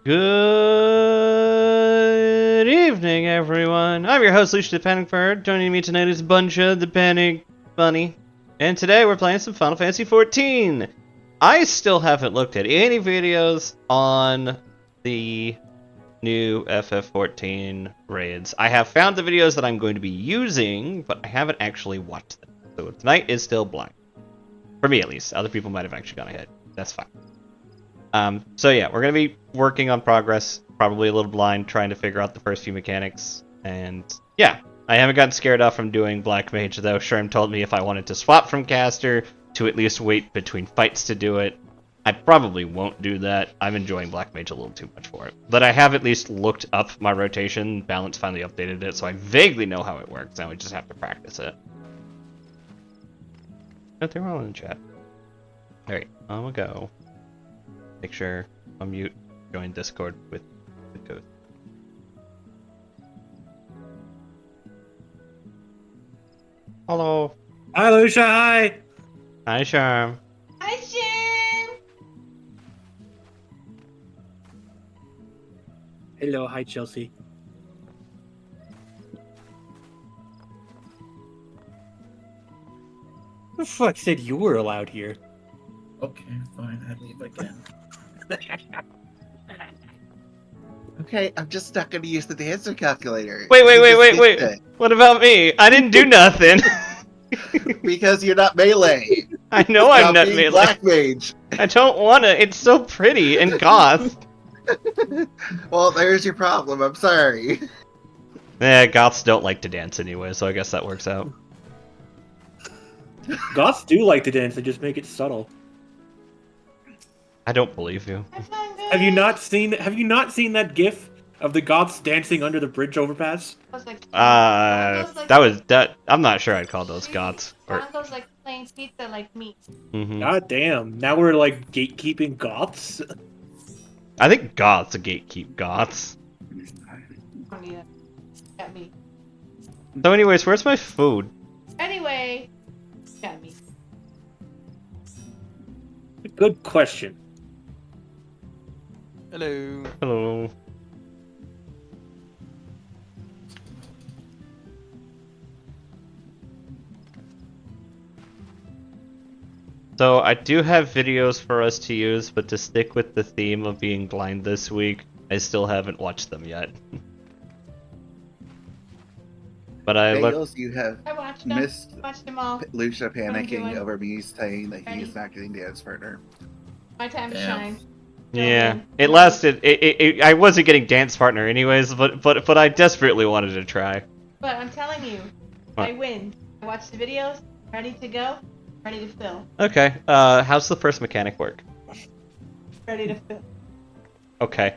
Good evening, everyone. I'm your host, Lucia the Panic Bird. Joining me tonight is Buncha the Panic Bunny. And today we're playing some Final Fantasy XIV. I still haven't looked at any videos on the new FF14 raids. I have found the videos that I'm going to be using, but I haven't actually watched them. So tonight is still blind. For me, at least. Other people might have actually gone ahead. That's fine. So yeah, we're going to be working on progress, probably a little blind, trying to figure out the first few mechanics. And yeah, I haven't gotten scared off from doing Black Mage, though. Sherm told me if I wanted to swap from caster, to at least wait between fights to do it. I probably won't do that. I'm enjoying Black Mage a little too much for it. But I have at least looked up my rotation. Balance finally updated it, so I vaguely know how it works. Now we just have to practice it. But they're all in the chat. Alright, I'm gonna go. Make sure I'm mute, join Discord with the code. Hello. Hi, Lucia. Hi. Hi, Charm. Hi, Shem. Hello. Hi, Chelsea. The fuck said you were allowed here? Okay, fine. I leave again. Okay, I'm just not going to use the dancer calculator. Wait. What about me? I didn't do nothing. Because you're not melee. I know I'm not melee. Black Mage. I don't wanna. It's so pretty and goth. Well, there's your problem. I'm sorry. Yeah, goths don't like to dance anyway, so I guess that works out. Goths do like to dance. They just make it subtle. I don't believe you. Have you not seen that GIF of the Goths dancing under the bridge overpass? I'm not sure I'd call those goths. Or... Those like plain pizza like meat. Mm-hmm. God damn! Now we're like gatekeeping Goths. I think goths gatekeep goths. Oh, yeah. Got me. So, anyways, where's my food? Anyway, got me. Good question. Hello. Hello. So I do have videos for us to use, but to stick with the theme of being blind this week, I still haven't watched them yet. But Bagels, you have I watched them. missed Watched them all. Lucia panicking doing? over me saying that Ready? he's not getting dance partner. My time to Damn. shine. Yeah, it lasted. I wasn't getting dance partner anyways, but I desperately wanted to try. But I'm telling you, What? I win. I watched the videos. Ready to go. Ready to fill. Okay. How's the first mechanic work? Ready to fill. Okay.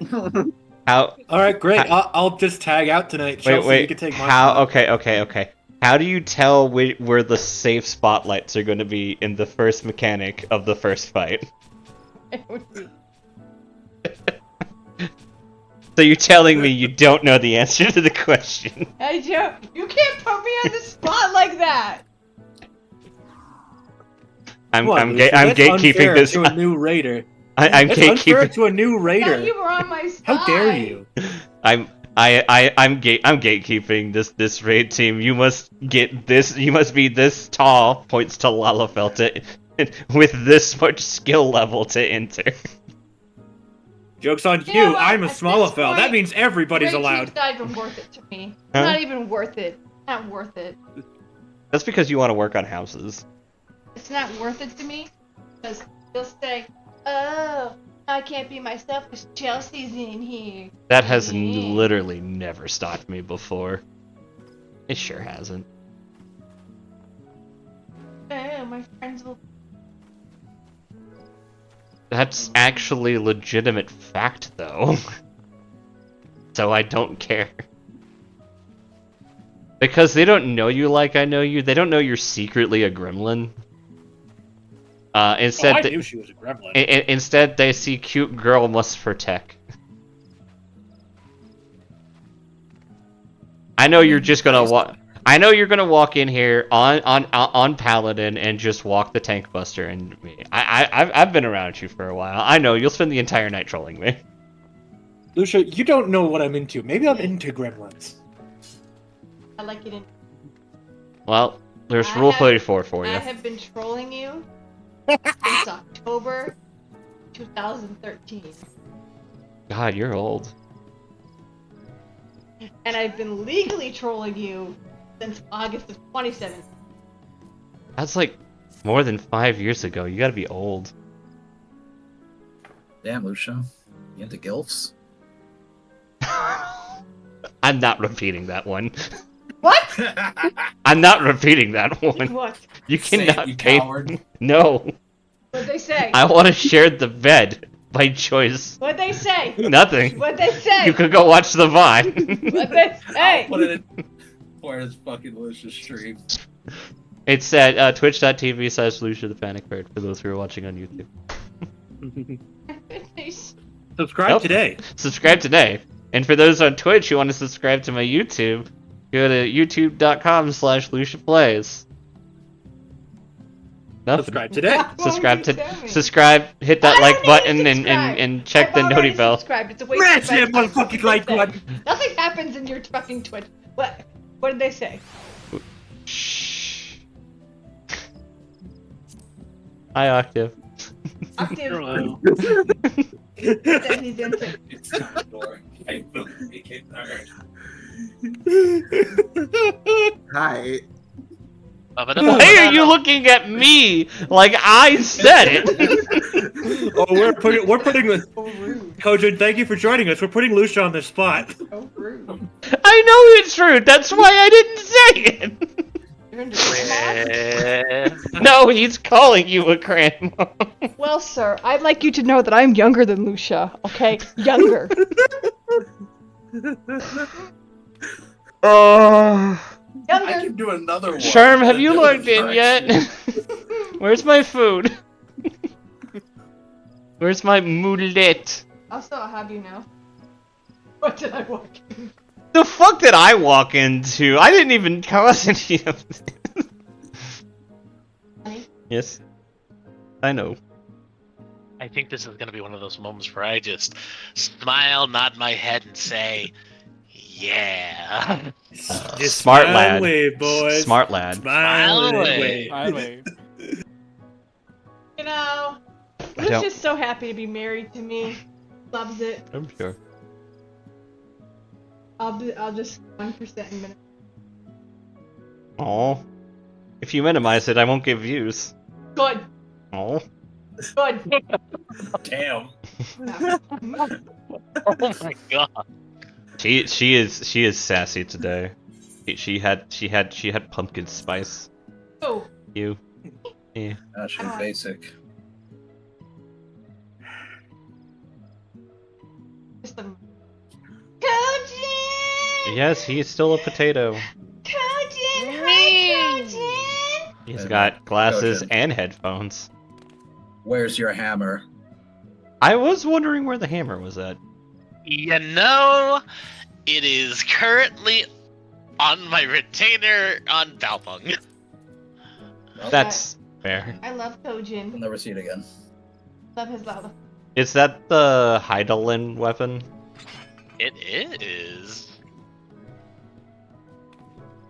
How? All right, great. I'll just tag out tonight. Chelsea, Wait. you can take my How? spot. Okay. How do you tell where the safe spotlights are going to be in the first mechanic of the first fight? So you're telling me you don't know the answer to the question? I don't. You can't put me on the spot like that. I'm Come on, Lucia, that's gatekeeping unfair this. to a new raider. I'm That's unfair gatekeeping. to a new Now raider. you were on my side. How dare you? I'm gatekeeping this raid team. You must get this. You must be this tall. Points to Lalafell with this much skill level to enter. Joke's on You you. know what? I'm a At smaller this fell. point, That means everybody's Raid allowed. team's not even worth it to me. Huh? It's not even worth it. Not worth it. That's because you want to work on houses. It's not worth it to me because they'll say, "Oh, I can't be myself because Chelsea's in here." That has Yeah. literally never stopped me before. It sure hasn't. Oh, my friends will. That's actually legitimate fact, though. So I don't care. Because they don't know you like I know you. They don't know you're secretly a gremlin. Instead, I knew she was a gremlin. instead they see cute girl must protect. I know you're just gonna walk. I know you're gonna walk in here on Paladin and just walk the Tank Buster, and I've been around you for a while. I know you'll spend the entire night trolling me. Lucia, you don't know what I'm into. Maybe I'm into gremlins. I like it in. Well, there's I Rule have- 34 for you. I have been trolling you since October 2013. God, you're old. And I've been legally trolling you since August of 2017. That's like more than 5 years ago. You gotta be old. Damn, Lucia. You into gilfs? I'm not repeating that one. What? I'm not repeating that one. What? You Say it, cannot you pay. coward. No. What'd they say? I want to share the bed by choice. What'd they say? Nothing. What'd they say? You could go watch the Vine. What'd they say? I'll put it in for his fucking Lucia stream. It's at twitch.tv/Lucia the Panic Bird for those who are watching on YouTube. Subscribe Nope. today. Subscribe today. And for those on Twitch who want to subscribe to my YouTube, go to youtube.com/LuciaPlays. Nothing. Subscribe today. Subscribe to to subscribe, hit that like button and check the noti bell. It's a waste Smash of my that time. motherfucking like button. Nothing happens in your fucking Twitch. What? What did they say? Shh. Hi, Octave. Octave Hello. said he's into. It's the door. I will make it hard. Hi. Why are you looking at me like I said it? Oh, we're putting So rude. Kojin, thank you for joining us. We're putting Lucia on the spot. So rude. I know it's rude. That's why I didn't say it. You're into grandma? No, he's calling you a grandma. Well, sir, I'd like you to know that I'm younger than Lucia. Okay, younger. I Younger. can do another one. Sherm, have you Another logged in yet? direction. Where's my food? Where's my moulet? Also, I'll have you know. What did I walk in? The fuck did I walk into? I didn't even cause any of this. Honey? Yes. I know. I think this is gonna be one of those moments where I just smile, nod my head, and say, "Yeah." Just Smart smile lad. and wave, boys. Smart lad. Smile and Smile and wave. You know, I don't- Lucia's so happy to be married to me. Loves it. I'm sure. I'll just 1% in a minute. Aw. If you minimize it, I won't get views. Good. Aw. Good. Damn. Oh my god. She is sassy today. She had pumpkin spice. Oh. You. Yeah. She's basic. Just a... Kojin! Yes, he is still a potato. Kojin! Hi, Kojin! He's Hey, got glasses Kojin. and headphones. Where's your hammer? I was wondering where the hammer was at. You know, it is currently on my retainer on Balpung. Well, That's fair. I love we'll Kojin. never see it again. Love his love. Is that the Heidelin weapon? It is.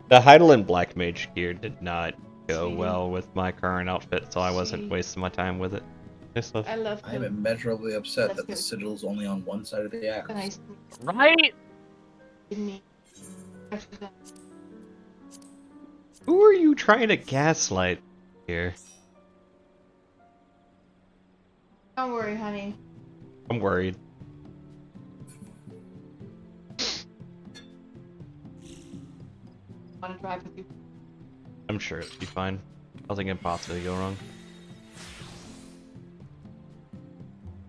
The Heidelin Black Mage gear did not go See? well with my current outfit, so I wasn't See? wasting my time with it. Nice love. I love I am him. immeasurably upset That's that the good. sigil's only on one side of the axe. Nice Right? to me. Actually, done. Who are you trying to gaslight here? Don't worry, honey. I'm worried. Want to drive with you? I'm sure it'll be fine. Nothing can possibly go wrong.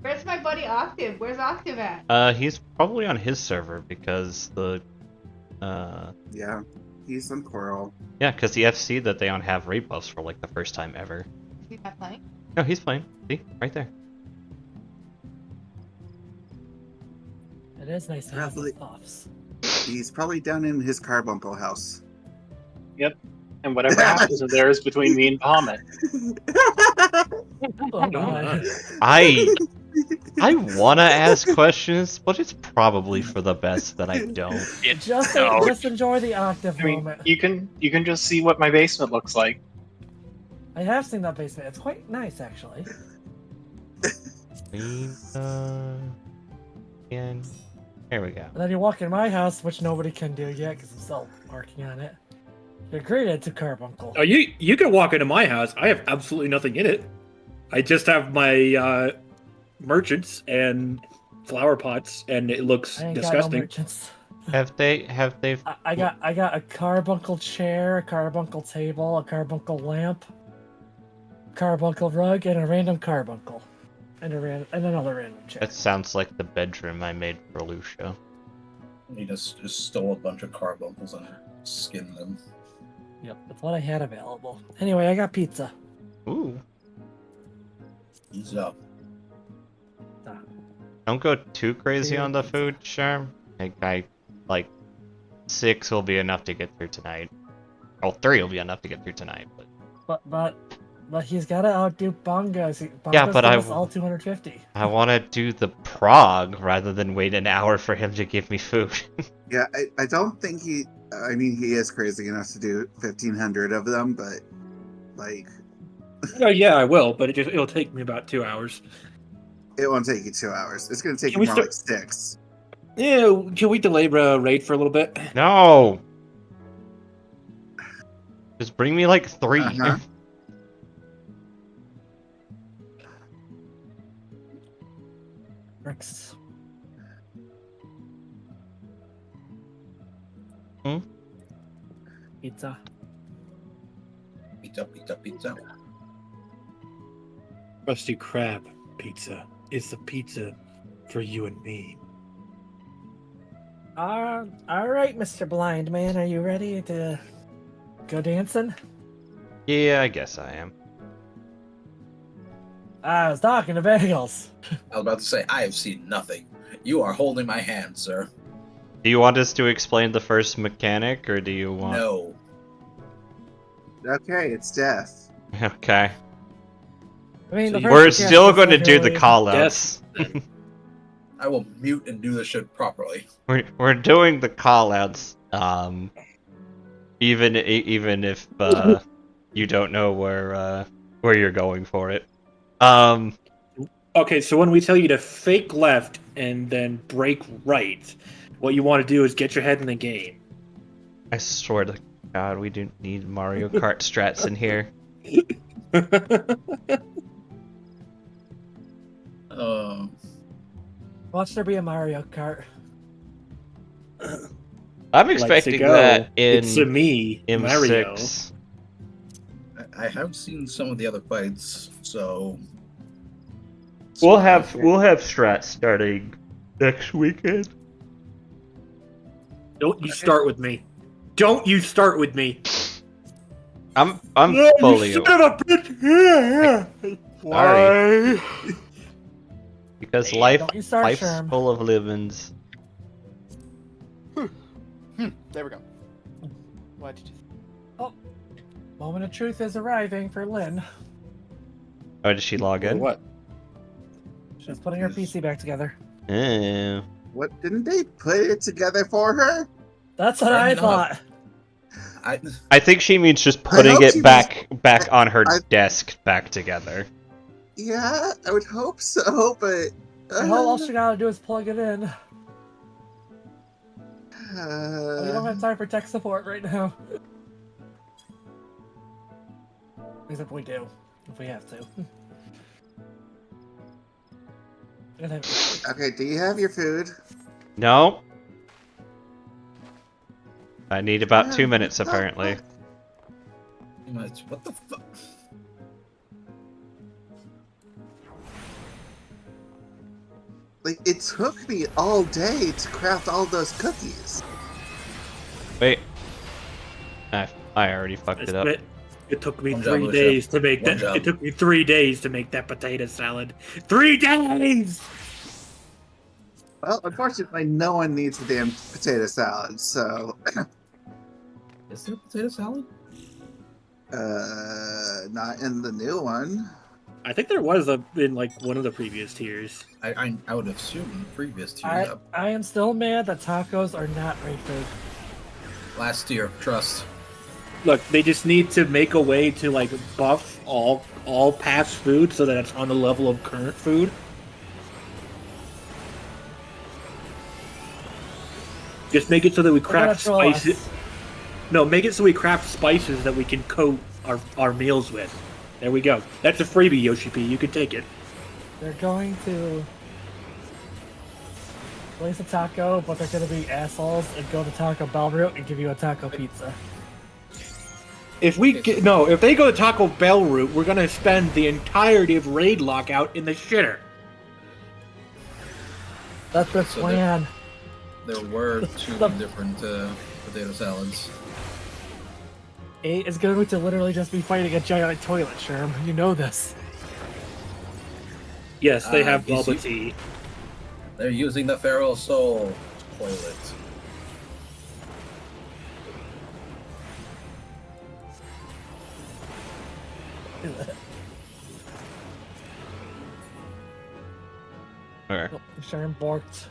Where's my buddy Octave? Where's Octave at? He's probably on his server because the, Yeah, he's on Coral. yeah, because the FC that they on have raid buffs for like the first time ever. Is he not playing? No, he's playing. See, right there. It is nice to have Probably- the buffs. He's probably down in his carbuncle house. And whatever happens in there is between me and Palmet. Oh god. I I want to ask questions, but it's probably for the best that I don't. Just enjoy the octave I mean, moment. you can just see what my basement looks like. I have seen that basement. It's quite nice, actually. And here we go. And then you walk in my house, which nobody can do yet because I'm still working on it. You're greeted to Carbuncle. Oh, you can walk into my house. I have absolutely nothing in it. I just have my merchants and flower pots, and it looks I ain't got no disgusting. merchants. Have they? I got a Carbuncle chair, a Carbuncle table, a Carbuncle lamp, Carbuncle rug, and a random Carbuncle. And another random chair. That sounds like the bedroom I made for Lucia. He just stole a bunch of carbuncles and skinned them. Yep, that's what I had available. Anyway, I got pizza. Ooh. He's up. Don't go too crazy on the food, sure. Like 6 will be enough to get through tonight. Oh, 3 will be enough to get through tonight. But he's got to outdo Bongos. Yeah, but I all 250. I want to do the prog rather than wait an hour for him to give me food. Yeah, I don't think he. I mean, he is crazy enough to do 1,500 of them, but like. Oh yeah, I will, but it'll take me about 2 hours. It won't take you 2 hours. It's going to take Can you we more like 6. Yeah, can we delay raid for a little bit? No! Just bring me like 3. Uh-huh. Bricks. Pizza. Pizza. Rusty Crab pizza is the pizza for you and me. All right, Mr. Blind Man, are you ready to go dancing? Yeah, I guess I am. I was talking to Bagels. I was about to say, I have seen nothing. You are holding my hand, sir. Do you want us to explain the first mechanic, or do you want... No. Okay, it's death. Okay. I mean, So the you- first We're guess still is going to do the literally- call-outs. I will mute and do this shit properly. We're doing the call-outs, even if you don't know where you're going for it. Okay, so when we tell you to fake left and then break right, what you want to do is get your head in the game. I swear to God, we don't need Mario Kart strats in here. Watch there be a Mario Kart. I'm Let's expecting go. that in It's a me, Mario. M6. I have seen some of the other fights, so We'll have strats starting next weekend. Don't you start with me. Don't you start with me. I'm Yeah, fully you son of a bitch. Sorry. Because Don't you start, life's Sherm. full of livings. There we go. What did you Moment of truth is arriving for Lynn. Oh, did she log in? What? She's putting her PC back together. Oh. What, didn't they put it together for her? That's what Fair I enough. thought. I think she means just putting hope she it back on her desk back together. Yeah, I would hope so, but... And all she gotta do is plug it in. We don't have time for tech support right now. Except we do, if we have to. Okay, do you have your food? No. I need about 2 minutes, apparently. What the fuck? Like, it took me all day to craft all those cookies. Wait. I already fucked it up. It took me One job, 3 Lucia. days to make One that. job. It took me 3 days to make that potato salad. 3 days. Well, unfortunately, no one needs the damn potato salad, so... Is there potato salad? not in the new one. I think there was in like one of the previous tiers. I would assume in the previous tier. I am still mad that tacos are not raid food. Last tier, trust. Look, they just need to make a way to like buff all past food so that it's on the level of current food. Just make it so that we craft spices. No, make it so we craft spices that we can coat our meals with. There we go. That's a freebie, Yoshi P. You can take it. They're going to place a taco, but they're going to be assholes and go the Taco Bell route and give you a taco pizza. If they go the Taco Bell route, we're gonna spend the entirety of Raid Lockout in the shitter. That's the plan. There were two different potato salads. 8 is going to literally just be fighting a giant toilet, Sherm. You know this. Yes, they have bubble tea. They're using the Feral Soul toilet. Okay. Sherm borked.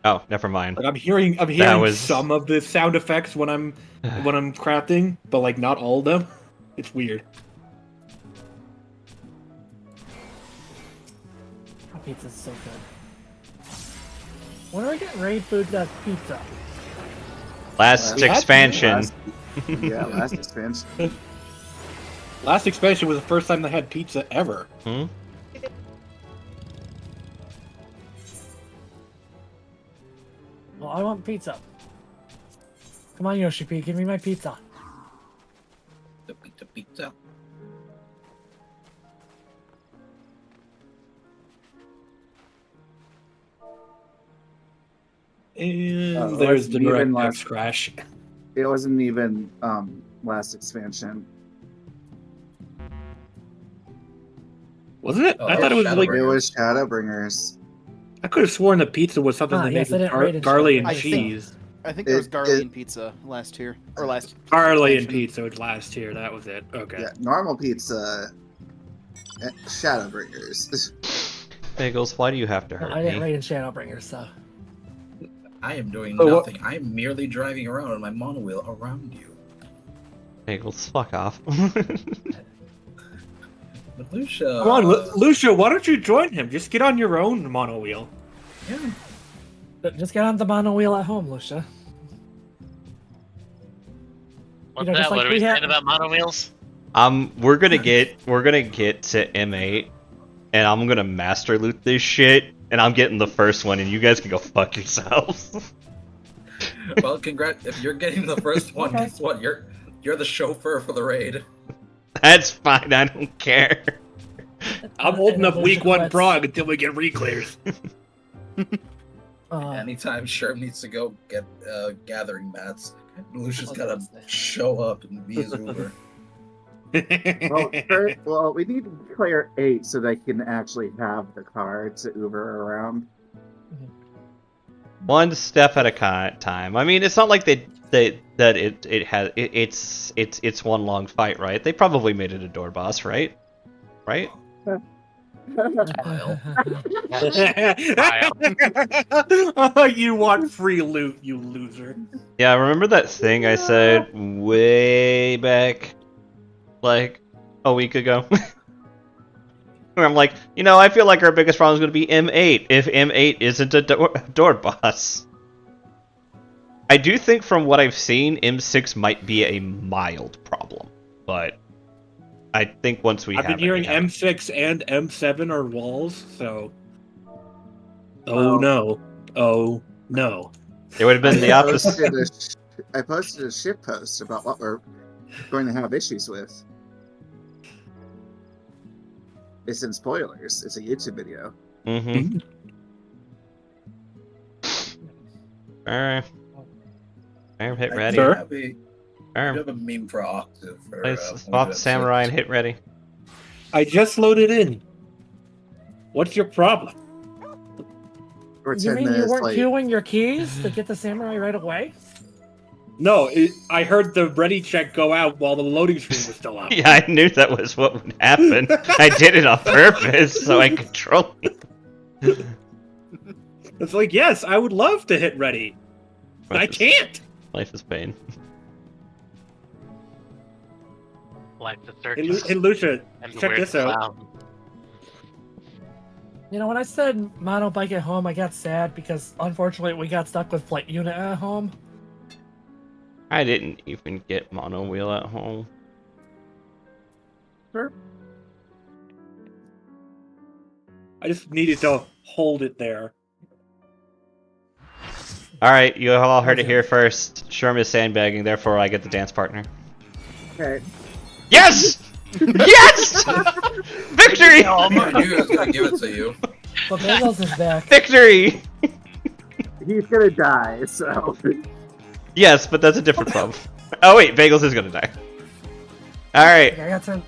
Oh, never mind. Like I'm hearing some of the sound effects when I'm crafting, but like not all of them. It's weird. Pizza's so good. When are we getting raid food that pizza? Last expansion. Last expansion. Last expansion was the first time they had pizza ever. Hmm? Well, I want pizza. Come on, Yoshi P, give me my pizza. The pizza. And there's the DirectX crash. It wasn't even last expansion. Wasn't it? I thought it was like it was Shadowbringers. I could have sworn the pizza was something they made with garlic and cheese. I think there was garlic and pizza last year Garlic and pizza was last year. That was it. Okay. Yeah, normal pizza. Shadowbringers. Bagels, why do you have to hurt I didn't me? raid in Shadowbringers, so. I am doing nothing. I am merely driving around on my monowheel around you. Bagels, fuck off. But Lucia... Come on, Lucia, why don't you join him? Just get on your own monowheel. Yeah. Just get on the monowheel at home, Lucia. What's that? What are we saying about monowheels? We're gonna get to M8, and I'm gonna master loot this shit, and I'm getting the first one, and you guys can go fuck yourselves. Well, congrats! If you're getting the first one, guess what? You're the chauffeur for the raid. That's fine. I don't care. I'm holding up week 1 prog until we get reclears. Anytime Sherm needs to go get gathering mats, Lucia's gotta show up and be his Uber. Well, we need to clear 8 so they can actually have the car to Uber around. One step at a time. I mean, it's not like it's one long fight, right? They probably made it a door boss, right? Right? You want free loot, you loser. Yeah, remember that thing I said way back, like, a week ago? Where I'm like, I feel like our biggest problem is going to be M8 if M8 isn't a door boss. I do think from what I've seen, M6 might be a mild problem, but I think once we I've been hearing M6 and M7 are walls, so... Oh no. It would have been the opposite. I posted a shit post about what we're going to have issues with. It's in spoilers. It's a YouTube video. Mm-hmm. Alright. Hit ready. Sir? You have a meme for Octave. Swap Samurai and hit ready. I just loaded in. What's your problem? You mean you weren't queuing your keys to get the Samurai right away? No, I heard the ready check go out while the loading screen was still up. Yeah, I knew that was what would happen. I did it on purpose so I could troll you. It's like, yes, I would love to hit ready. I can't. Life is pain. Like the third. Hey, Lucia, check this out. You know, when I said mono bike at home, I got sad because unfortunately we got stuck with flight unit at home. I didn't even get mono wheel at home. Sure. I just needed to hold it there. Alright, you all heard it here first. Sherm is sandbagging, therefore I get the dance partner. Okay. Yes! Yes! Victory! I knew I was gonna give it to you. But Bagels is back. Victory! He's gonna die, so. Yes, but that's a different problem. Oh wait, Bagels is gonna die. Alright. I got some.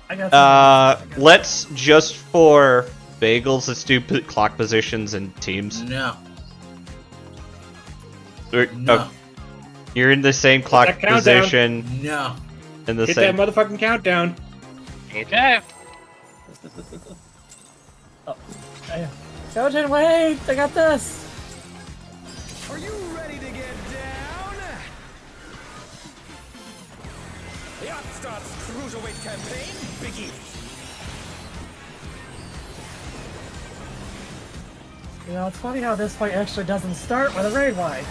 Let's just for Bagels, let's do clock positions and teams. No. No. No. You're in the same clock that countdown. position. No. In the Hit same. that motherfucking countdown. Okay. Kojin, wait! I got this! Are you ready to get down? The Upstarts Cruiserweight campaign begins. You know, it's funny how this fight actually doesn't start with a raid wide.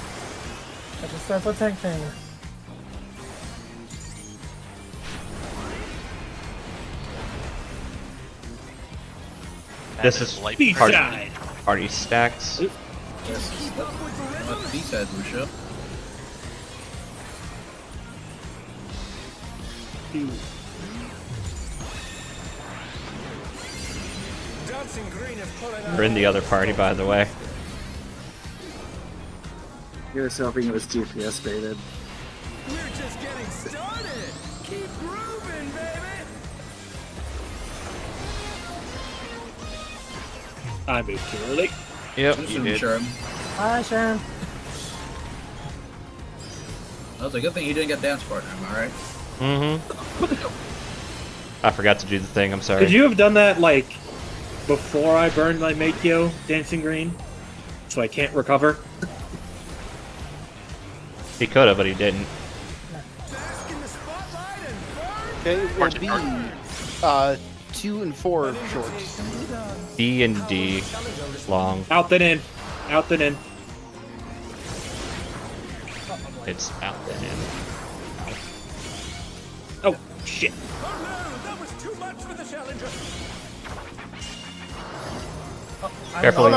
It just starts with Tank Thing. This is light party stacks. Yes. What the B-side, Lucia? Dancing Green is pulling out. We're in the other party, by the way. He was hoping it was GPS baited. We're just getting started. Keep grooving, baby. I moved too early. Yep, This you is did. Sherm. Hi, Sharon. That was a good thing you didn't get dance partner, am I right? Mm-hmm. I forgot to do the thing, I'm sorry. Could you have done that, like, before I burned my Makyo Dancing Green? So I can't recover? He could have, but he didn't. Bask in the spotlight and burn. Okay, it will be 2 and 4 shorts. B and D long. Out then in. Out then in. It's out and in. Oh, shit. Oh no, that was too much for the challenger. Carefully.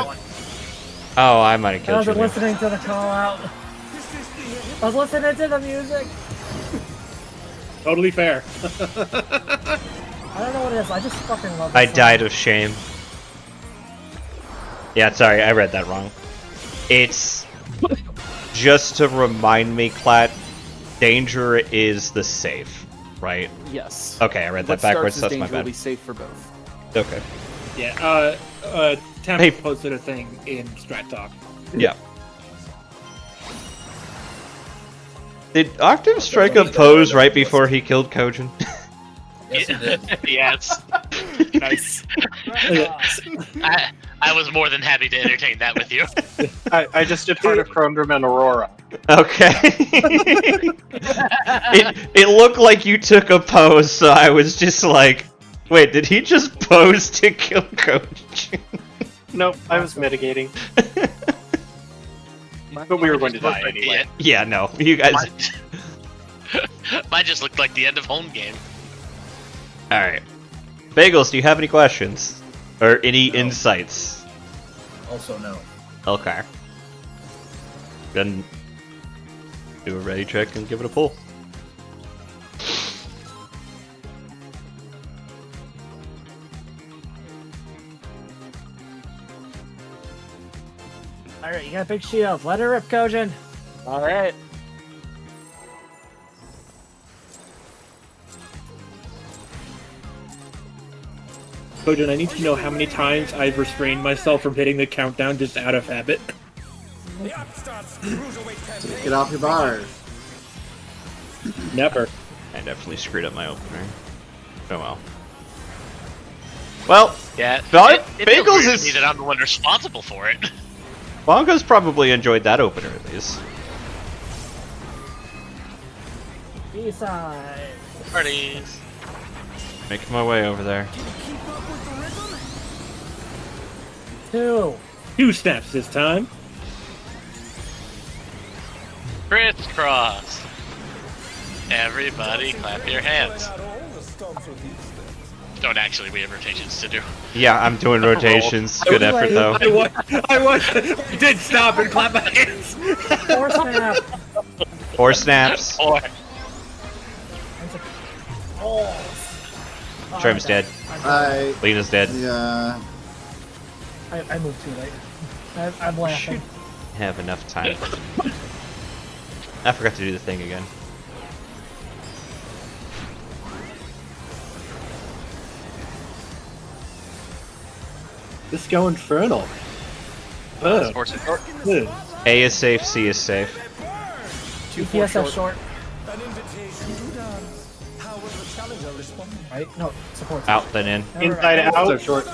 Oh, I might have I killed you wasn't there. listening to the call out. I was listening to the music. Totally fair. I don't know what it is. I just fucking love it. I died of shame. Yeah, sorry, I read that wrong. It's just to remind me, Clat, danger is the safe, right? Yes. Okay, I read that What starts backwards, as that's my danger will bad. be safe for both. Okay. Yeah, Temp Hey. posted a thing in Strat Talk. Yeah. Did Octave strike a pose right before he killed Kojin? Yes, it did. Yes. Nice. I was more than happy to entertain that with you. I just did Heart of Chrondrum and Aurora. Okay. it looked like you took a pose, so I was just like, wait, did he just pose to kill Kojin? Nope, I was mitigating. But we were going to die anyway. Yeah, no, you guys. Mine just looked like the end of home game. Alright. Bagels, do you have any questions? Or any No. insights? Also, no. Okay. Then do a ready check and give it a pull. Alright, you got a big shield. Let her rip, Kojin. Alright. Kojin, I need to know how many times I've restrained myself from hitting the countdown just out of habit. The Upstarts Cruiserweight campaign. Get off your bar. Never. I definitely screwed up my opener. Oh well. Well, Yeah, Bagels it feels weird to is- me that I'm the one responsible for it. Bongo's probably enjoyed that opener at least. B-side. Parties. Making my way over there. Two. 2 snaps this time. Crisscross. Everybody clap your hands. Don't actually, we have rotations to do. Yeah, I'm doing rotations. Good effort though. I did stop and clap my hands. 4 snap. 4 snaps. Or Oh. Trev's dead. Lena's dead. Yeah. I moved too late. I'm laughing. Have enough time. I forgot to do the thing again. Let's go infernal. Ugh. sports Ugh. A is safe, C is safe. 2PSF short. An invitation done. How will the challenger respond? Right? No, support. Out then in. Inside out. So short.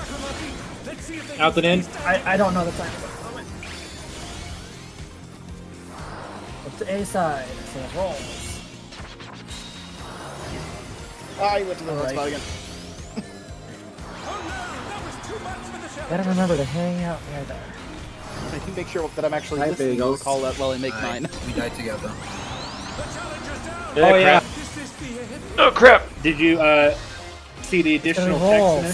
Let's see if they Out and in. I don't know the time. Up to A side. So it rolls. Ah, he went to the wrong Alright. spot again. Gotta remember to hang out right there. I can make sure that I'm actually Hi, listening to Bagels. the call that while I make Alright, mine. We die together. Oh yeah. Oh crap! Did you see the And it additional text in rolls.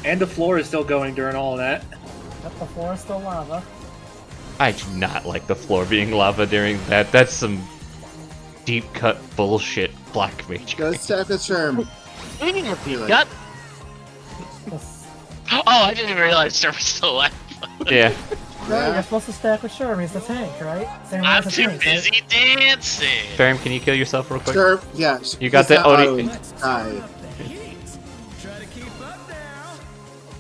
it? And the floor is still going during all of that. Up the floor is still lava. I do not like the floor being lava during that. That's some deep cut bullshit black mage. Go stack the charm. Got. Oh, I didn't even realize Sir was still alive. Yeah. Right, you're supposed to stack with Sherm. He's the tank, right? Same way I'm as the too tank, right? busy dancing. Farum, can you kill yourself real quick? Sure. Yeah. You got that Odie. try to keep up now?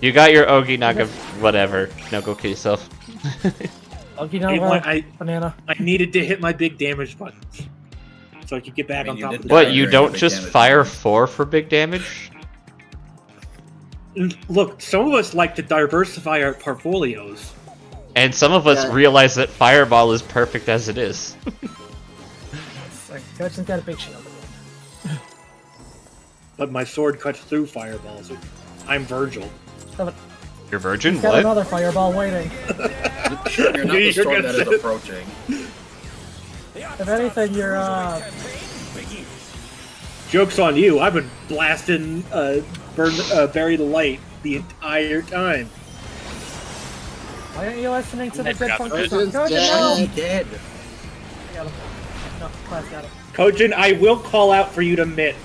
You got your Ogi Naga, whatever. No, go kill yourself. Okinawa, banana. I needed to hit my big damage buttons. So I could get back I on mean, you top did of the that. What, you Big don't just damage. fire 4 for big damage? Look, some of us like to diversify our portfolios. And some of us Yeah. realize that Fireball is perfect as it is. Like, Gretchen's got a big shield. But my sword cuts through fireballs. I'm Virgil. You're virgin? He's got What? another fireball waiting. You're not the You're storm gonna that say- is approaching. If anything, you're, Joke's on you. I've been blasting Bury the Light the entire time. why aren't you listening to the I good forgot funky that. song? Go Dead. He no! dead. I got him. No, Class got him. Kojin, I will call out for you to mid.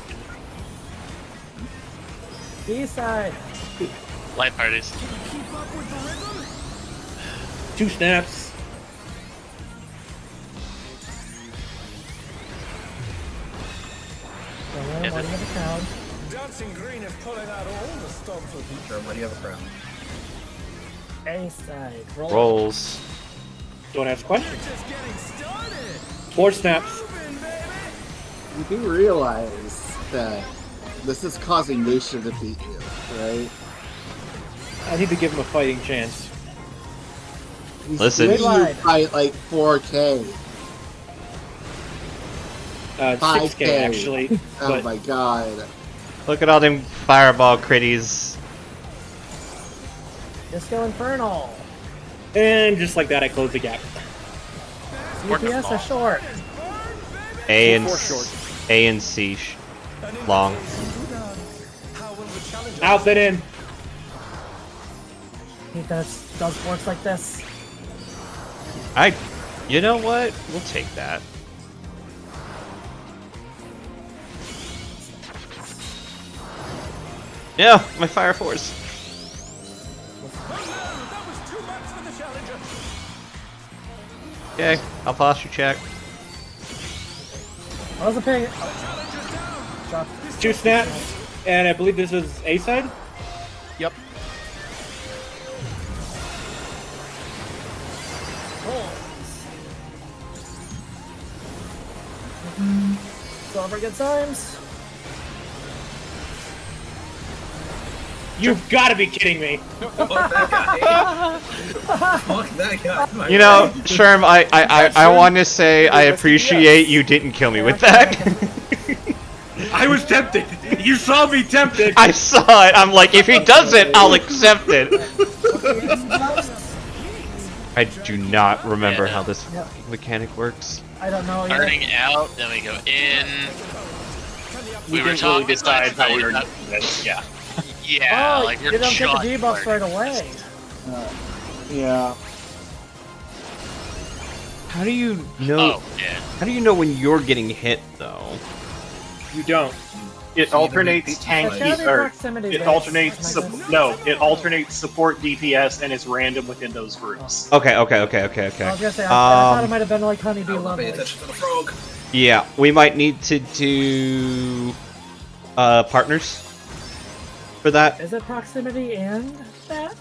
B-side. Light parties. 2 snaps. Why do you have a crown? Dancing Green is pulling out all the stops with each Sure, why do you have a crown? A-side. Roll. Rolls. Don't ask questions. just getting started. 4 snaps. Moving, baby. You do realize that this is causing Lucia to beat you, right? I need to give him a fighting chance. He's Listen. making you Slide. fight like 4K. 6K 5K. actually. Oh But my god. Look at all them Fireball critties. Disco Infernal. and just like that, I close the gap. UPS are short. A and Four short. A and C long. Out then in. He does works like this. You know what? We'll take that. Yeah, my Fire Force. Okay, I'll posture check. I wasn't paying. Drop. 2 snaps, and I believe this is A side. Yep. Never good times. You've got to be kidding me. Fuck that guy. Fuck that guy. You know, Sherm, I want to say I appreciate you didn't kill me with that. I was tempted. You saw me tempted. I saw it. I'm like, if he does it, I'll accept it. I do not remember how this mechanic works. I don't know. Starting out, then we go in. We were didn't talking really decide about how we were that. doing this. Yeah. Yeah, Oh, like you we're don't get the just debuffs right away. Yeah. How do you know? Oh, yeah. How do you know when you're getting hit, though? You don't. It alternates That's gotta be tanky, or proximity it based, alternates. am I good? No, it alternates support DPS and is random within those groups. Okay. I was gonna say, I thought it might have been like Honeybee Pay Lovely. attention to the frog. Yeah, we might need to do partners for that. Is it proximity and that?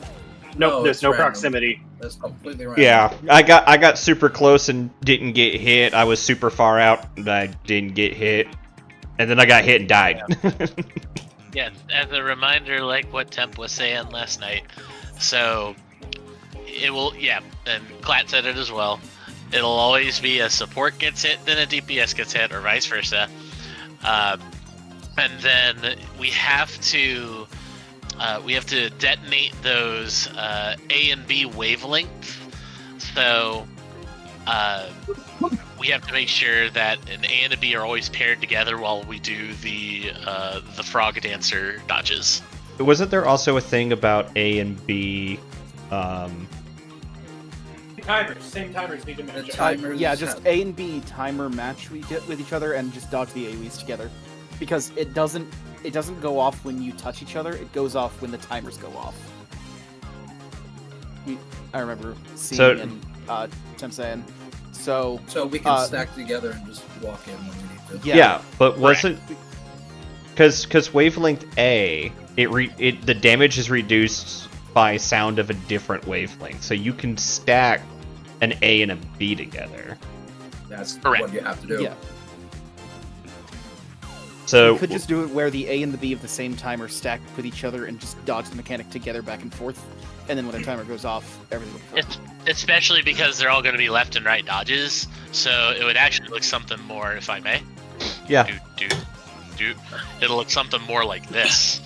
Nope, No, there's it's no random. proximity. That's completely random. Yeah, I got super close and didn't get hit. I was super far out and I didn't get hit, and then I got hit and died. Yeah, as a reminder, like what Temp was saying last night. So, it will, yeah, and Clat said it as well. It'll always be a support gets hit, then a DPS gets hit, or vice versa. And then we have to detonate those A and B wavelengths. So we have to make sure that an A and a B are always paired together while we do the frog dancer dodges. Wasn't there also a thing about A and B? Same timers need to match. Timers Yeah, just have- A and B timer match with each other and just dodge the AoEs together. Because it doesn't go off when you touch each other, it goes off when the timers go off. I remember seeing and Tim saying. So we can stack together and just walk in when we need to. Yeah, but wasn't because wavelength A, the damage is reduced by sound of a different wavelength, so you can stack an A and a B together. That's Correct. what you have to do. yeah, So you could just do it where the A and the B of the same timer stack with each other and just dodge the mechanic together back and forth, and then when the timer goes off, everything will be fine. Especially because they're all going to be left and right dodges, so it would actually look something more, if I may. yeah, It'll look something more like this.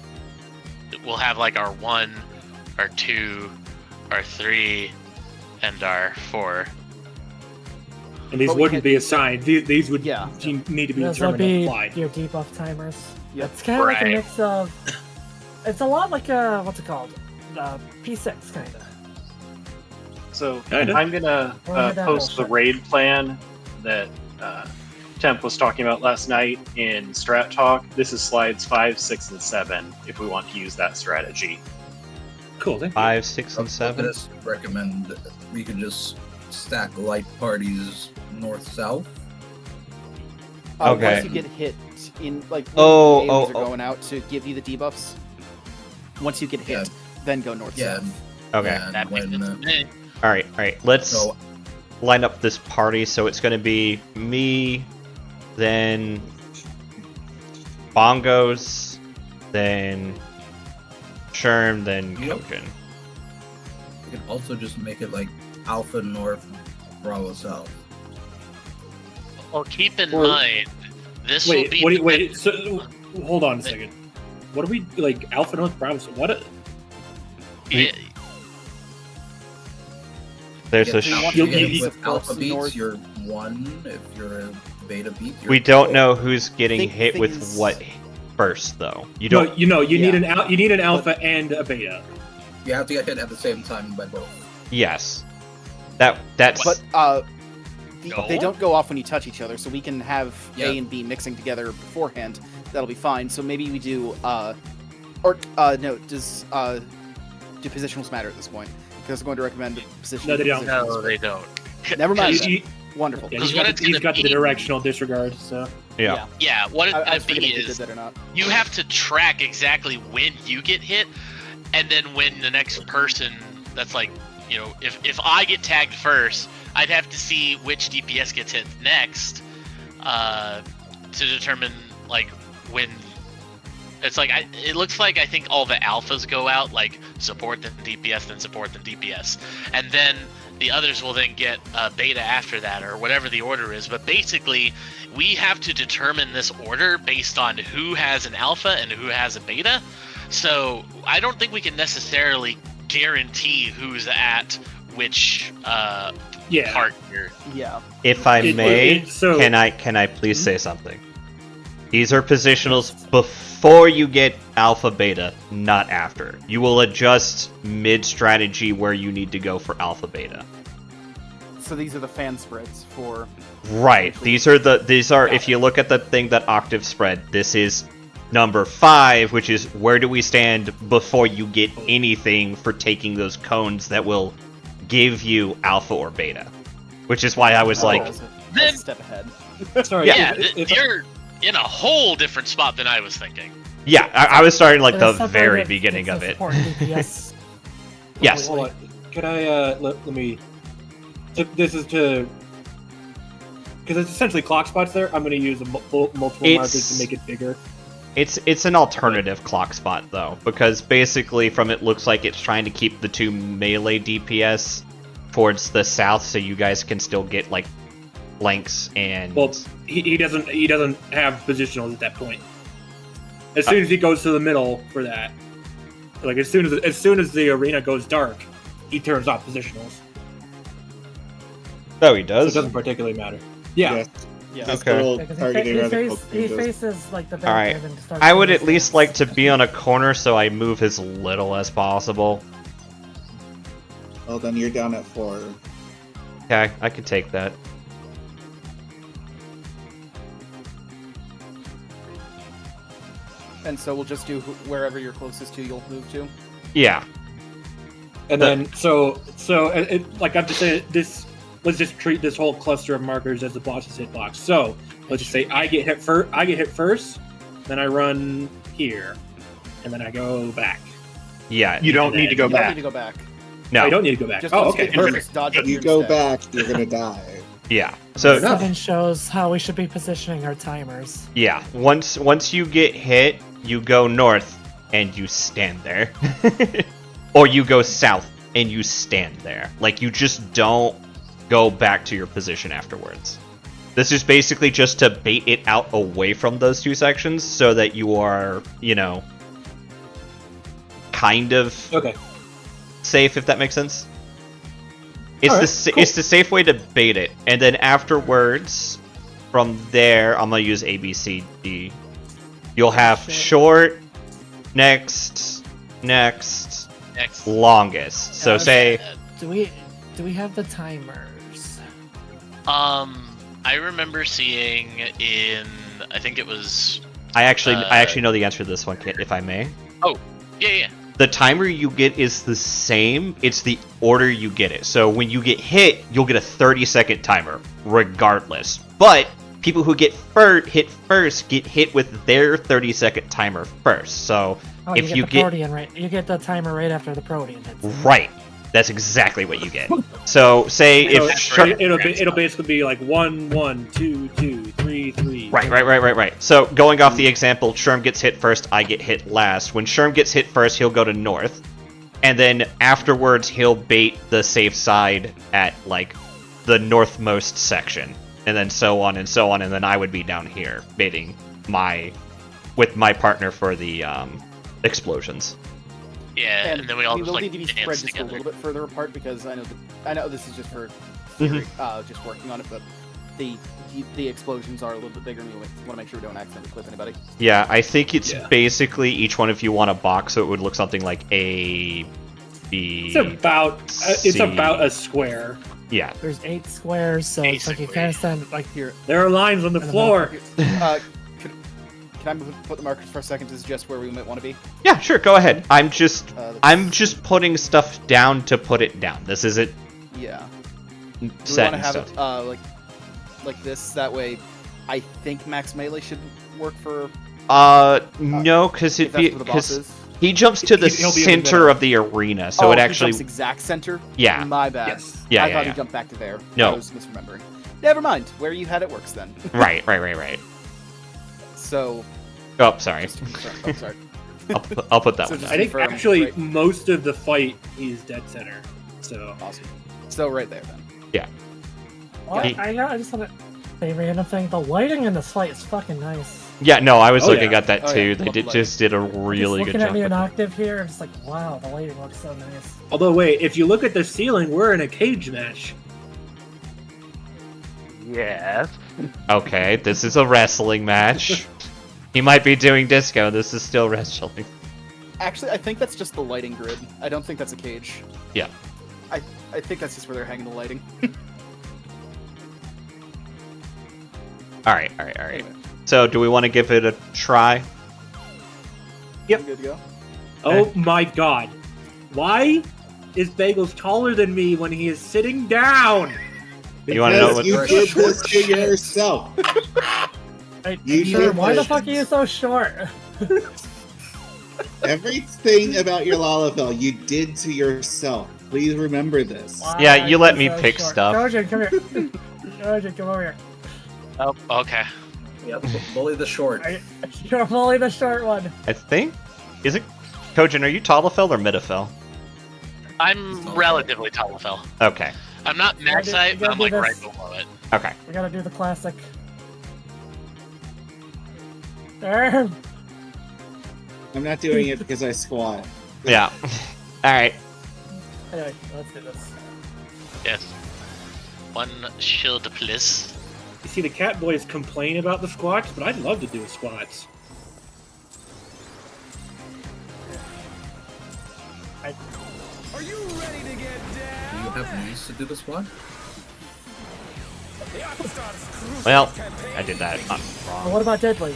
We'll have like our 1, our 2, our 3, and our 4. And these But we wouldn't can't- be assigned. These would Yeah. need to be Those will determined on be the fly. your debuff timers. Yep. It's kind of like a Right. mix of. It's a lot like what's it called? P6 kind of. So Kinda. I'm gonna Or that post the bullshit. raid plan that Temp was talking about last night in Strat Talk. This is slides 5, 6, and 7. If we want to use that strategy. Cool. Thank you. 5, 6, and I 7. just recommend we could just stack light parties north-south. Okay. Once you get hit in like when Oh, the AoEs oh, are oh. going out to give you the debuffs. Once you get hit, Yeah. then go north. Yeah. south. Okay. And That makes when, sense to me. All right. Let's so line up this party. So it's going to be me, then Bongos, then Sherm, then Yep. Kojin. we can also just make it like Alpha North, Bravo South. Well, keep in Or- mind, this will Wait, be. wait. So, hold on a second. What are we like? Alpha North Bravo. What? Yeah, There's If a. you want you- to get you- with Alpha North- beats, you're 1. If you're a Beta beat, you're We don't 4. know who's getting Thing- hit with things- what first, though. You No, don't. you need Yeah. you need an alpha and a beta. You have to get hit at the same time by both. Yes. That's. But No. they don't go off when you touch each other, so we can have Yeah. A and B mixing together beforehand. That'll be fine. So maybe we do no, do positionals matter at this point? Because I'm going to recommend position. No, they don't. no, they don't. Never mind. You- Wonderful. yeah, Because he's what got, it's he's gonna got the be- directional disregard. So yeah. Yeah, what it's I gonna was be forgetting if they did is that or not. you have to track exactly when you get hit, and then when the next person that's like, you know, if I get tagged first, I'd have to see which DPS gets hit next, to determine like when. It's like it looks like I think all the alphas go out, like support then DPS then support then DPS, and then the others will then get beta after that or whatever the order is. But basically, we have to determine this order based on who has an alpha and who has a beta. So I don't think we can necessarily guarantee who's at which part here. Yeah. If I may, can I please say something? These are positionals before you get alpha beta, not after. You will adjust mid-strategy where you need to go for alpha beta. So these are the fan spreads for... Right. These are if you look at the thing that Octave spread, this is number 5, which is where do we stand before you get anything for taking those cones that will give you alpha or beta. Which is why I was That's a step ahead. Sorry. Yeah, you're in a whole different spot than I was thinking. Yeah, I was starting like the There's very separate- beginning of it's it. support DPS. Yes. Hold on. Could I let me? This is to because it's essentially clock spots there. I'm going to use multiple markers to make it bigger. It's an alternative clock spot though, because basically from it looks like it's trying to keep the 2 melee DPS towards the south, so you guys can still get like flanks and. Well, he doesn't have positionals at that point. As soon as he goes to the middle for that, like as soon as the arena goes dark, he turns off positionals. Oh, he So does. it doesn't particularly matter. Yeah. Yeah. Just Okay. a little Yeah, 'cause targeting around the he cloak faces like the All right. back end and starts I would doing at least his like to dance. be on a corner, so I move as little as possible. Well, then you're down at 4. Okay, I could take that. And so we'll just do wherever you're closest to, you'll move to. Yeah. And then like I'm just saying, let's just treat this whole cluster of markers as the boss's hitbox. So let's just say I get hit first, then I run here, and then I go back. Yeah. You don't need to go You don't back. need to go back. No. I don't need to go back. Just Oh, once okay. you get first, dodge up If you here go instead. back, you're gonna die. Yeah. So 7 shows how we should be positioning our timers. yeah, once you get hit, you go north and you stand there. Or you go south and you stand there. Like you just don't go back to your position afterwards. This is basically just to bait it out away from those 2 sections so that you are, kind of Okay. safe, if that makes sense. It's Alright, it's the safe way to bait it, and then afterwards, from there, I'm gonna use A, B, C, D. You'll have short, next, longest. So say, Do we have the timers? I remember seeing in I think it was I actually know the answer to this one, Kit, if I may. yeah. The timer you get is the same. It's the order you get it. So when you get hit, you'll get a 30-second timer, regardless. But people who get hit first get hit with their 30-second timer first. So if you get Protean you get the timer right after the Protean hits. right, that's exactly what you get. So say It'll basically be like 1, 1, 2, 2, 3, 3. Right. So going off the example, Sherm gets hit first, I get hit last. When Sherm gets hit first, he'll go to north. And then afterwards, he'll bait the safe side at, like, the northmost section. And then so on, and then I would be down here, baiting with my partner for the, explosions. Yeah, and then we all we just will like need to be spread dance just a together. little bit further apart because I know this is just for just working on it, but the explosions are a little bit bigger, and we want to make sure we don't accidentally clip anybody. Yeah, I think it's basically each one of you want a box, so it would look something like A, B. It's about a square. Yeah. There's 8 squares, so it's like you kind of stand like here. There are lines on the floor. Can I put the markers for a second to suggest where we might want to be? Yeah, sure. Go ahead. I'm just putting stuff down to put it down. This isn't. Yeah. Set Do we want in to have stone. it like this? That way, I think max melee should work for. No, because because he jumps to the He'll be in the center middle. of the arena, so it he actually. jumps exact center. Yeah. My bad. Yes. Yeah, I yeah, thought yeah. he jumped back to there. No. I was misremembering. Never mind. Where you had it works then. Right. So, Oh, sorry. oh, sorry. I'll put that So one just down. I think confirm, actually right. most of the fight he's dead center. So Awesome. So right there then. Well, I just want to say a random thing. The lighting in this fight is fucking nice. Yeah, no, I was Oh, looking yeah. at that Oh, too. yeah. They Love did, the just did a Just really good looking at job me with an it. octave here, I'm just like, wow, the lighting looks so nice. although wait, if you look at the ceiling, we're in a cage match. Yes. Okay, this is a wrestling match. He might be doing disco. This is still wrestling. Actually, I think that's just the lighting grid. I don't think that's a cage. Yeah. I think that's just where they're hanging the lighting. All right. So, do we want to give it a try? Yep. Good to go. Oh my god. Why is Bagels taller than me when he is sitting down? You want to know Because what? you did this to yourself. Hey, You sure, did why the this. fuck are you so short? Everything about your Lalafell you did to yourself. Please remember this. Why Yeah, are you let so me pick short? stuff. Kojin, come here. Kojin, come over here. Oh, okay. Yeah, bully the short. You're only the short one. I think. Is it? Kojin, are you Tallafell or Midafell? I'm relatively Tallafell. Okay. I'm not max gotta height, do- but I'm you like gotta right do below it. Okay. We gotta do the classic. There. I'm not doing it because I squat. Yeah. All right. Anyway, let's do this. Yes. One shield, please. You see, the cat boys complain about the squats, but I'd love to do squats. Are you ready to get Do down? you have knees to do the squat? The Aquastar's crucial Well, campaign I did that Well, wrong. what about Deadly?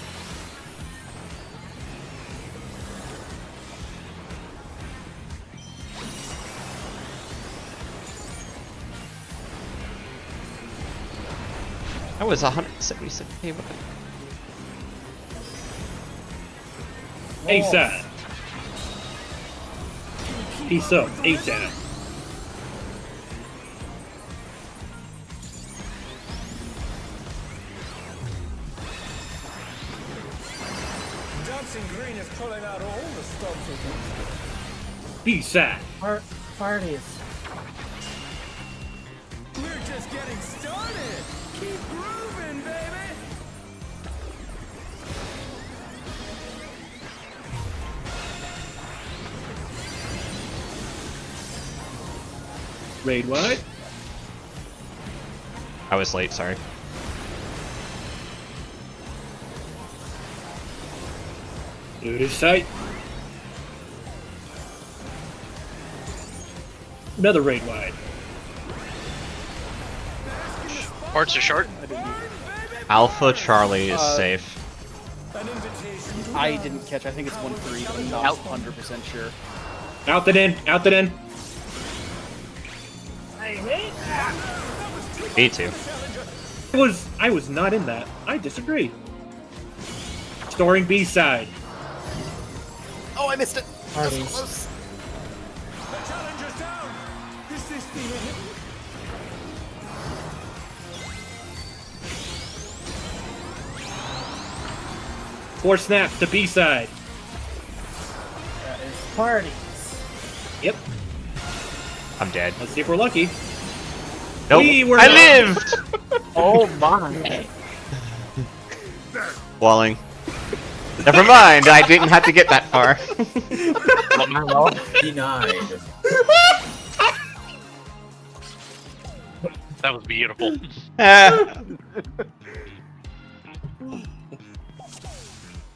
That was 177. What the- ASAP. Peace up, ASAP. Dancing Green is pulling out all the stops against ASAP. Parties. it. We're just getting started. Keep grooving, baby. Raid what? I was late. Sorry. Dude is sight. Another raid wide. Ports are short. Alpha Charlie is safe. An invitation to I didn't catch. I think it's 1-3, but I'm not 100% sure. Out and in, out and in. Me too. I was not in that. I disagree. Storing B side. Oh, I missed it. Parties. That's close. the challenger's down. Is this the end? Four snaps to B side. That is parties. Yep. I'm dead. Let's see if we're lucky. Nope. We were I not. lived. Oh my! Walling. Never mind. I didn't have to get that far. Denied. That was beautiful.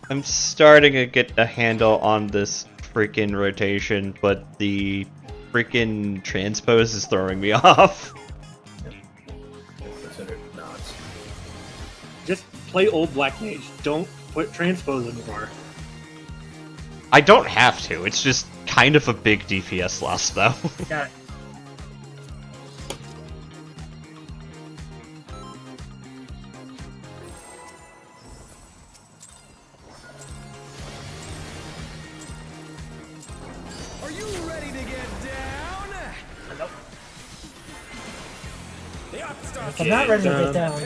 I'm starting to get a handle on this freaking rotation, but the freaking transpose is throwing me off. Consider it not. Just play old Black Mage. Don't put transpose anymore. I don't have to. It's just kind of a big DPS loss, though. Got it. Are you ready to get down? Nope. The Aquastar's I'm not ready to Um, get down.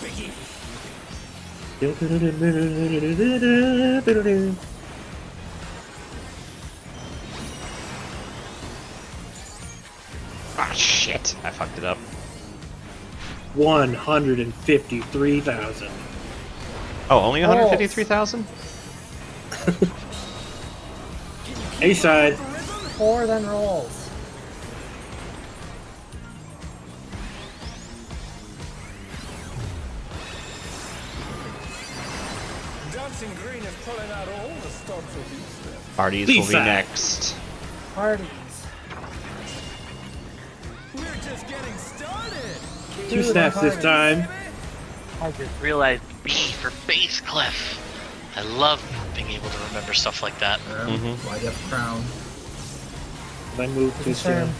Biggie. Ah, shit. I fucked it up. 153,000. Oh, only 153,000? A side. 4 then rolls. Dancing Green is pulling out all the stops of Easter. Parties will be B-side. next. Parties. We're just getting started. Two snaps this time. Parties. Realize B for bass clef. I love being able to remember stuff like that. Light up crown. I moved too Sure. soon.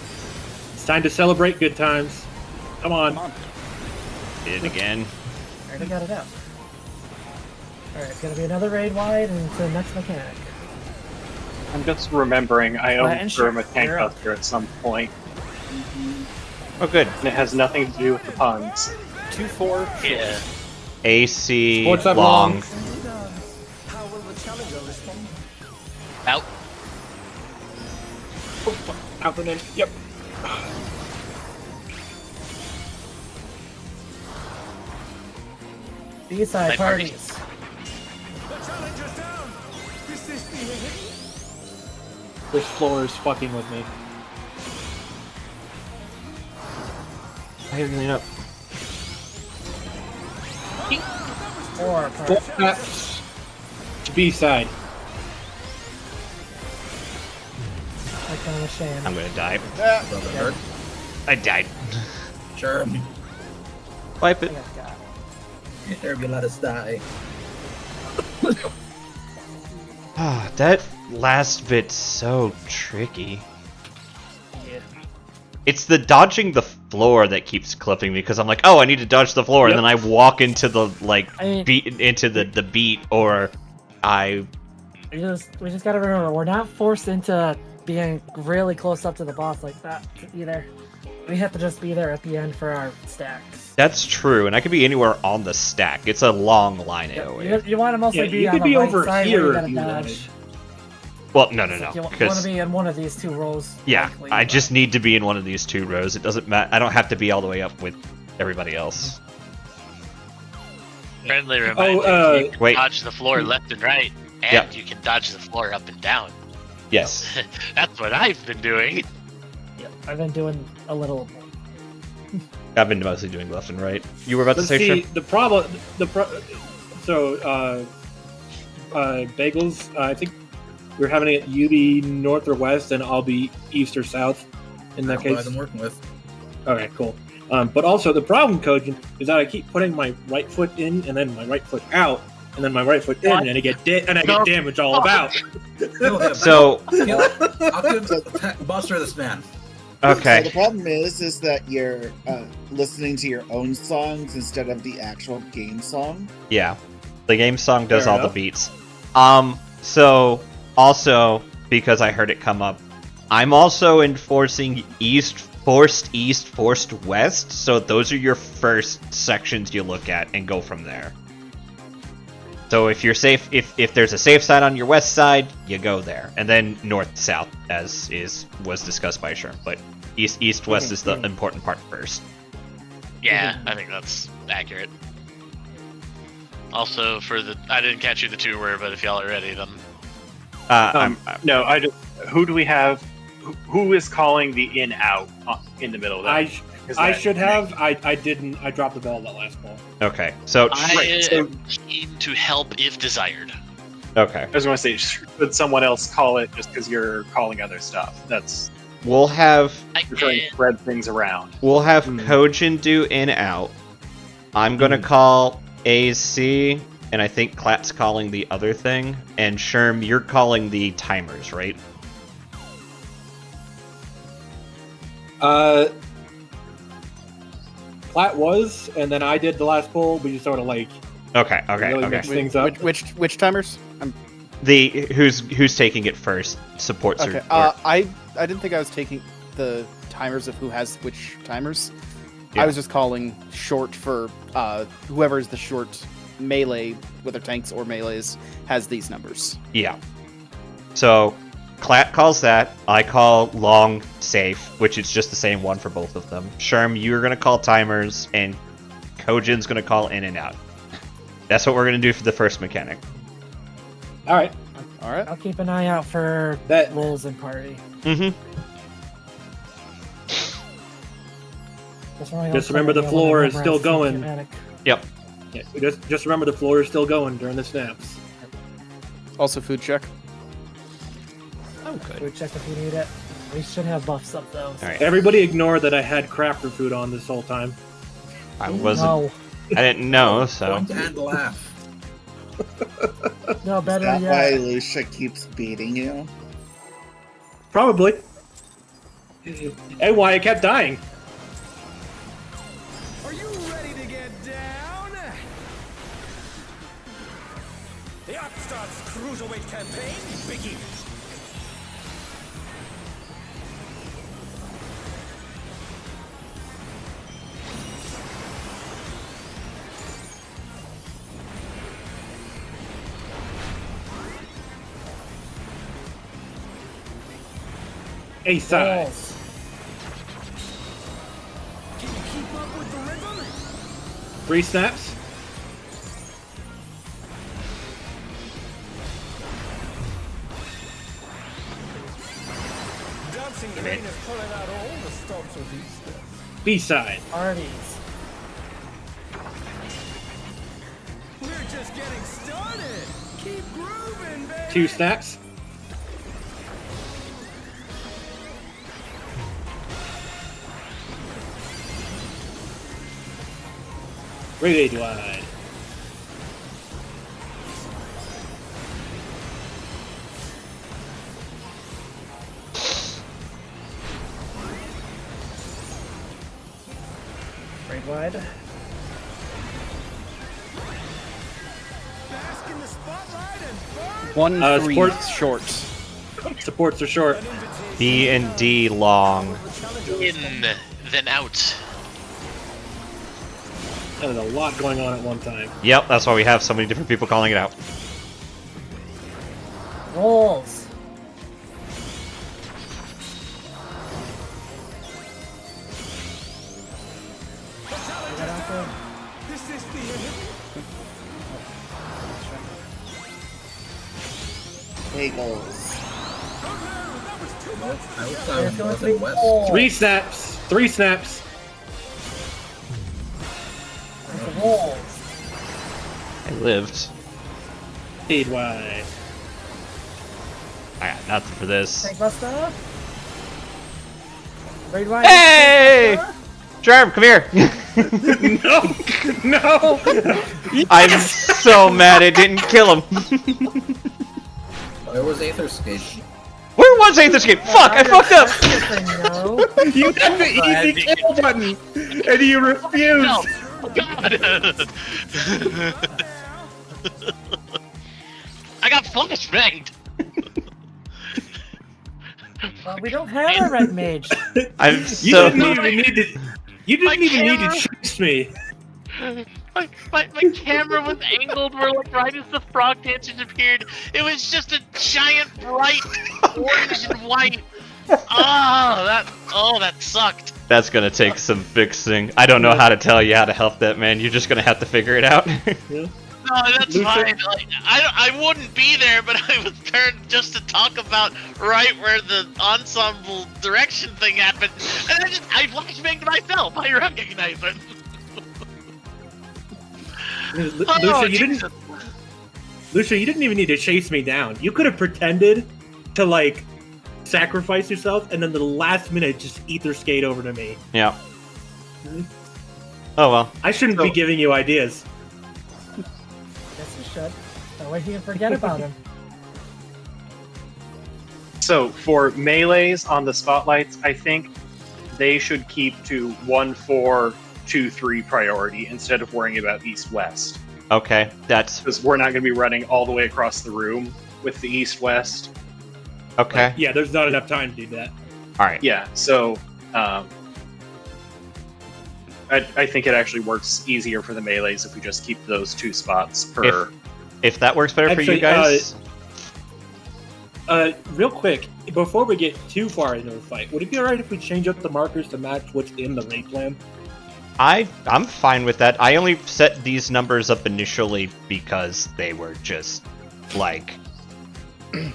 It's time to celebrate good times. Come on. Did it again. Already got it out. Alright, it's gonna be another raid wide and to the next mechanic. I'm just remembering I and owned sure, Burma Tank you're up. Buster at some point, Oh, good. and it has nothing to do with the puns. 2-4. Yeah. AC What's up, long. Long? How will the challenger respond? Out. Out and in. Yep. B-side Night party. parties. The challenger's down. Is this being hit? This floor is fucking with me. Healing up. 4 Four parties. snaps. B side. Like on a shame. I'm gonna die. Brother hurt. I died. Sure. Wipe I it. got got. There you let us die. Ah, that last bit's so tricky. It's the dodging the floor that keeps clipping me because I'm like, oh, I need to dodge the floor, Yep. and then I walk into the I mean- beat into the beat, or I We just gotta remember, we're not forced into being really close up to the boss like that either. We have to just be there at the end for our stacks. That's true, and I could be anywhere on the stack. It's a long line AoE. You want to mostly Yeah, be you on could the be right over side here where you if gotta you dodge. wanted. Well, no, You want to because be in one of these 2 rows. yeah, likely, I but- just need to be in one of these 2 rows. It doesn't matter. I don't have to be all the way up with everybody else. Friendly reminder, you can wait. dodge the floor left and right, and Yeah. you can dodge the floor up and down. Yes. That's what I've been doing. Yeah, I've been doing a little. I've been mostly doing left and right. You were about to Let's say, see, Shrimp? Bagels, I think we're having it you be north or west, and I'll be east or south in that That's what case. I'm working with. Okay, cool. But also, the problem, Kojin, is that I keep putting my right foot in and then my right foot out, and then my right foot in, What? and I get damage all about. Kill him. So, I'll Buster this man. So the okay. problem is that you're listening to your own songs instead of the actual game song. Yeah. The game song does Fair all enough. the beats. So, also, because I heard it come up, I'm also enforcing forced east, forced west, so those are your first sections you look at and go from there. So if you're safe, if there's a safe side on your west side, you go there, and then north south, as was discussed by Sherm. But east west is the important part first. Yeah, I think that's accurate. Also, I didn't catch who the 2 were, but if y'all are ready, then No, who do we have? Who is calling the in-out in the middle of that? I should have. I didn't. I dropped the ball that last ball. Okay, so I am keen to help if desired. okay, I was going to say, should someone else call it just because you're calling other stuff? we'll have You're trying to spread things around. Kojin do in out. I'm gonna call AC, and I think Klat's calling the other thing, and Sherm, you're calling the timers, right? Plat was, and then I did the last pull. We just sort of like Okay, really mixed things up. Which timers? The who's taking it first supports Okay. or I didn't think I was taking the timers of who has which timers. Yeah. I was just calling short for whoever is the short melee, whether tanks or melees, has these numbers. Yeah. So, Clat calls that. I call long safe, which is just the same one for both of them. Sherm, you're going to call timers, and Kojin's going to call in and out. That's what we're going to do for the first mechanic. All right. All right. I'll keep an eye out for That- rolls in party. Mm-hmm. Just remember the floor is still going. Yep. Yeah, just remember the floor is still going during the snaps. Also, food check. Oh, good. Food check if you need it. We should have buffs up though. All right. Everybody ignore that I had crafter food on this whole time. I wasn't. No, I didn't know, so. Point and laugh. no, Is better that yet. why Lucia keeps beating you? Probably. And why I kept dying. Are you ready to get down? The Upstart's Cruiserweight campaign begins. A side. Rolls. Can you keep up with the rhythm? 3 snaps. Dancing Rain is pulling out all the stops of these steps. B side. Parties. We're just getting started. Keep grooving, baby. 2 snaps. Rage wide. Raid wide. Bask in the spotlight and burn. 1 3 sports- short. Supports are short. B and D long. In, then out. There's a lot going on at one time. Yep, that's why we have so many different people calling it out. Rolls. Get out there. This is the end. Bagels. I was There's down going north to be and west. rolls. 3 snaps. 3 snaps. There's the rolls. I lived. Fade wide. I got nothing for this. Tank buster. Raid wide. Hey! Germ, come here! No! I'm so mad it didn't kill him. Where was Aetherscape? Where was Aether Escape? Fuck, I fucked up! No. You had the easy kill button, and you refused. No! God! I got flashbanged! Well, we don't have a red mage. I'm You so... didn't even need to. You didn't My even need camera- to chase me. My camera was angled where, like, right as the frog dancers appeared, it was just a giant bright orange and white. Oh, that sucked. That's gonna take some fixing. I don't know how to tell you how to help that, man. You're just gonna have to figure it out. No, that's fine. Like, I wouldn't be there, but I was turned just to talk about right where the ensemble direction thing happened, and I flashbanged myself. I recognize it. Lucia, you didn't even need to chase me down. You could have pretended to, like, sacrifice yourself, and then the last minute just ether skate over to me. Yeah. Oh well. I shouldn't be giving you ideas. Guess you should. That way he can forget about him. So for melees on the spotlights, I think they should keep to 1, 4, 2, 3 priority instead of worrying about east-west. Okay, that's... Because we're not going to be running all the way across the room with the east-west. Okay. Yeah, there's not enough time to do that. Alright. Yeah, so I I think it actually works easier for the melees if we just keep those 2 spots per. If that works better for you guys. Real quick, before we get too far into the fight, would it be alright if we change up the markers to match what's in the raid plan? I'm fine with that. I only set these numbers up initially because they were just like,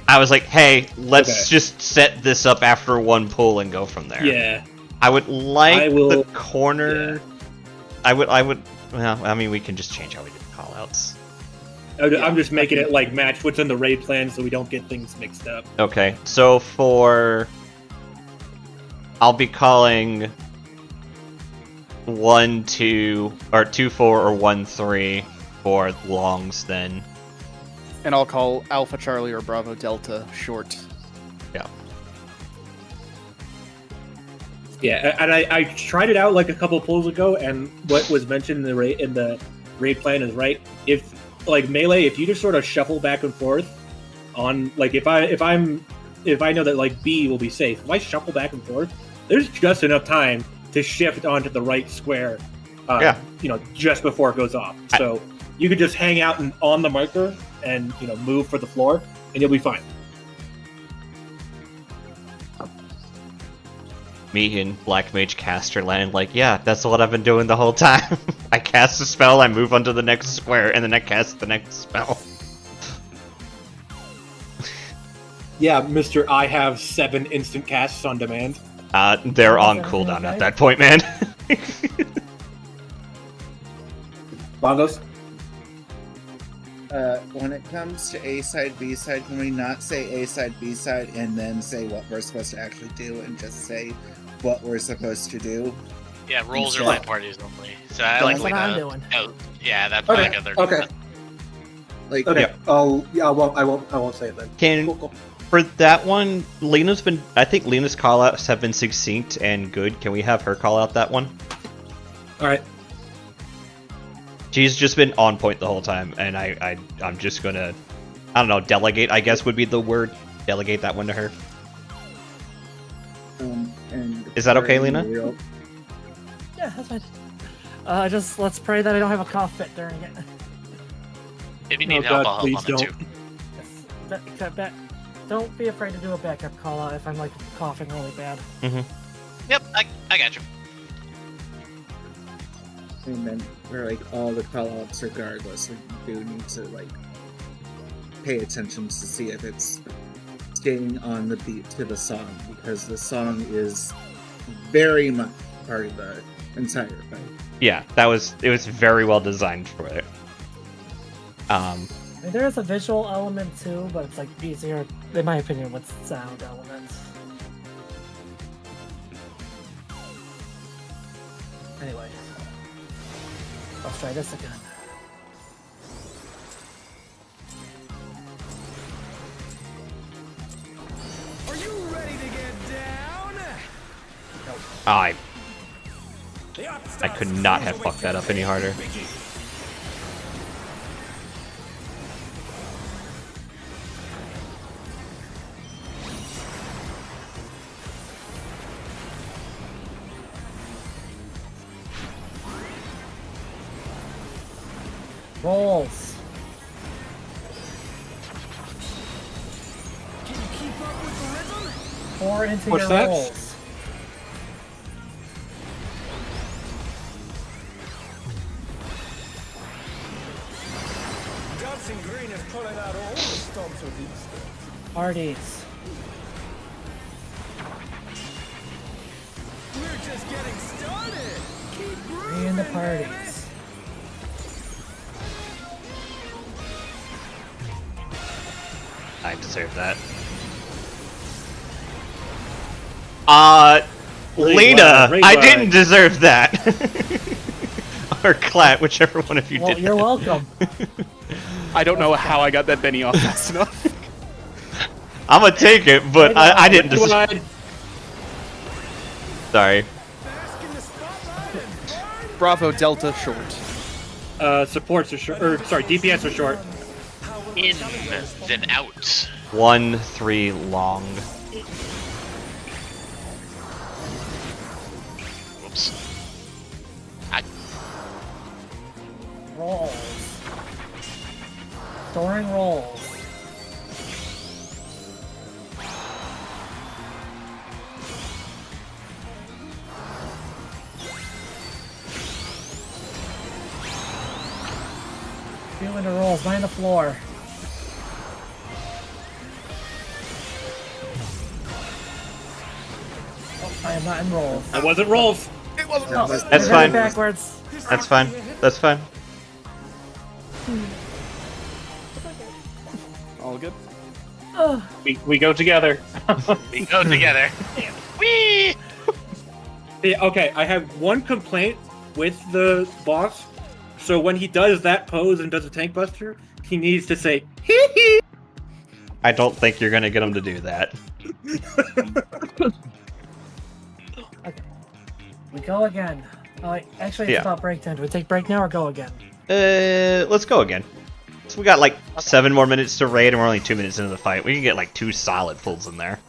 I was like, hey, let's just set this up after one pull and go from there. Yeah. I would like the corner. Yeah. I would. Well, I mean, we can just change how we do the callouts. I'm just making it like match what's in the raid plan so we don't get things mixed up. Okay, so I'll be calling 1-2 or 2-4 or 1-3 for longs then. And I'll call Alpha Charlie or Bravo Delta short. Yeah. Yeah, and I tried it out like a couple pulls ago, and what was mentioned in the raid plan is right. If like melee, if you just sort of shuffle back and forth on like if I know that like B will be safe, if I shuffle back and forth, there's just enough time to shift onto the right square. Just before it goes off. So you could just hang out on the marker and move for the floor, and you'll be fine. Me and Black Mage caster land like, yeah, that's what I've been doing the whole time. I cast a spell, I move onto the next square, and then I cast the next spell. Yeah, Mr. I have 7 instant casts on demand. They're on cooldown at that point, man. Bongos? When it comes to A side, B side, can we not say A side, B side, and then say what we're supposed to actually do, and just say what we're supposed to do? Yeah, rolls are my parties only. So I like what I'm doing. Oh, yeah, that's Okay. like other. Okay. Like, Okay. I won't say it then. Cool. For that one, I think Lena's callouts have been succinct and good. Can we have her call out that one? All right. She's just been on point the whole time, and I'm just gonna, I don't know, delegate, I guess would be the word. Delegate that one to her. And is that okay, Lena? Yeah, that's fine. Just let's pray that I don't have a cough fit during it. If you need help, I'll help on don't. it too. Don't be afraid to do a backup call out if I'm like coughing really bad. Mm-hmm. Yep, I got you. And then for like all the callouts, regardless, we do need to like pay attention to see if it's staying on the beat to the song, because the song is very much part of the entire fight. Yeah, it was very well designed for it. I mean, there is a visual element too, but it's like easier, in my opinion, with sound elements. Anyway, let's try this again. Are you ready to get down? I could not have fucked that up any harder. Rolls. Can you keep up with the rhythm? Pour into What's your that? rolls. Dancing Green is pulling out all the stops with these things. Parties. We're just getting started. Keep grooving. Be in the parties. I deserve that. Lena, I didn't deserve that. Or Clat, whichever one of you did. You're welcome. I don't know how I got that Benny off fast enough. I'm gonna take it, but I didn't deserve it. Sorry. Bravo Delta short. Supports are short. DPS are short. In, then out. 1-3 long. Whoops. Scoring rolls. Feeling the rolls, mind the floor. Oh, I am not in rolls. That wasn't rolls. It wasn't No, rolls. That's I read it fine. Backwards. That's fine. That's fine. All good. We go together. We go together. Whee! Yeah, okay, I have one complaint with the boss. So when he does that pose and does a tank buster, he needs to say hee hee. I don't think you're gonna get him to do that. Okay. We go again. Oh, actually, it's Yeah. about break time. Do we take break now or go again? Let's go again. So we got like 7 more minutes to raid, and we're only 2 minutes into the fight. We can get like 2 solid pulls in there.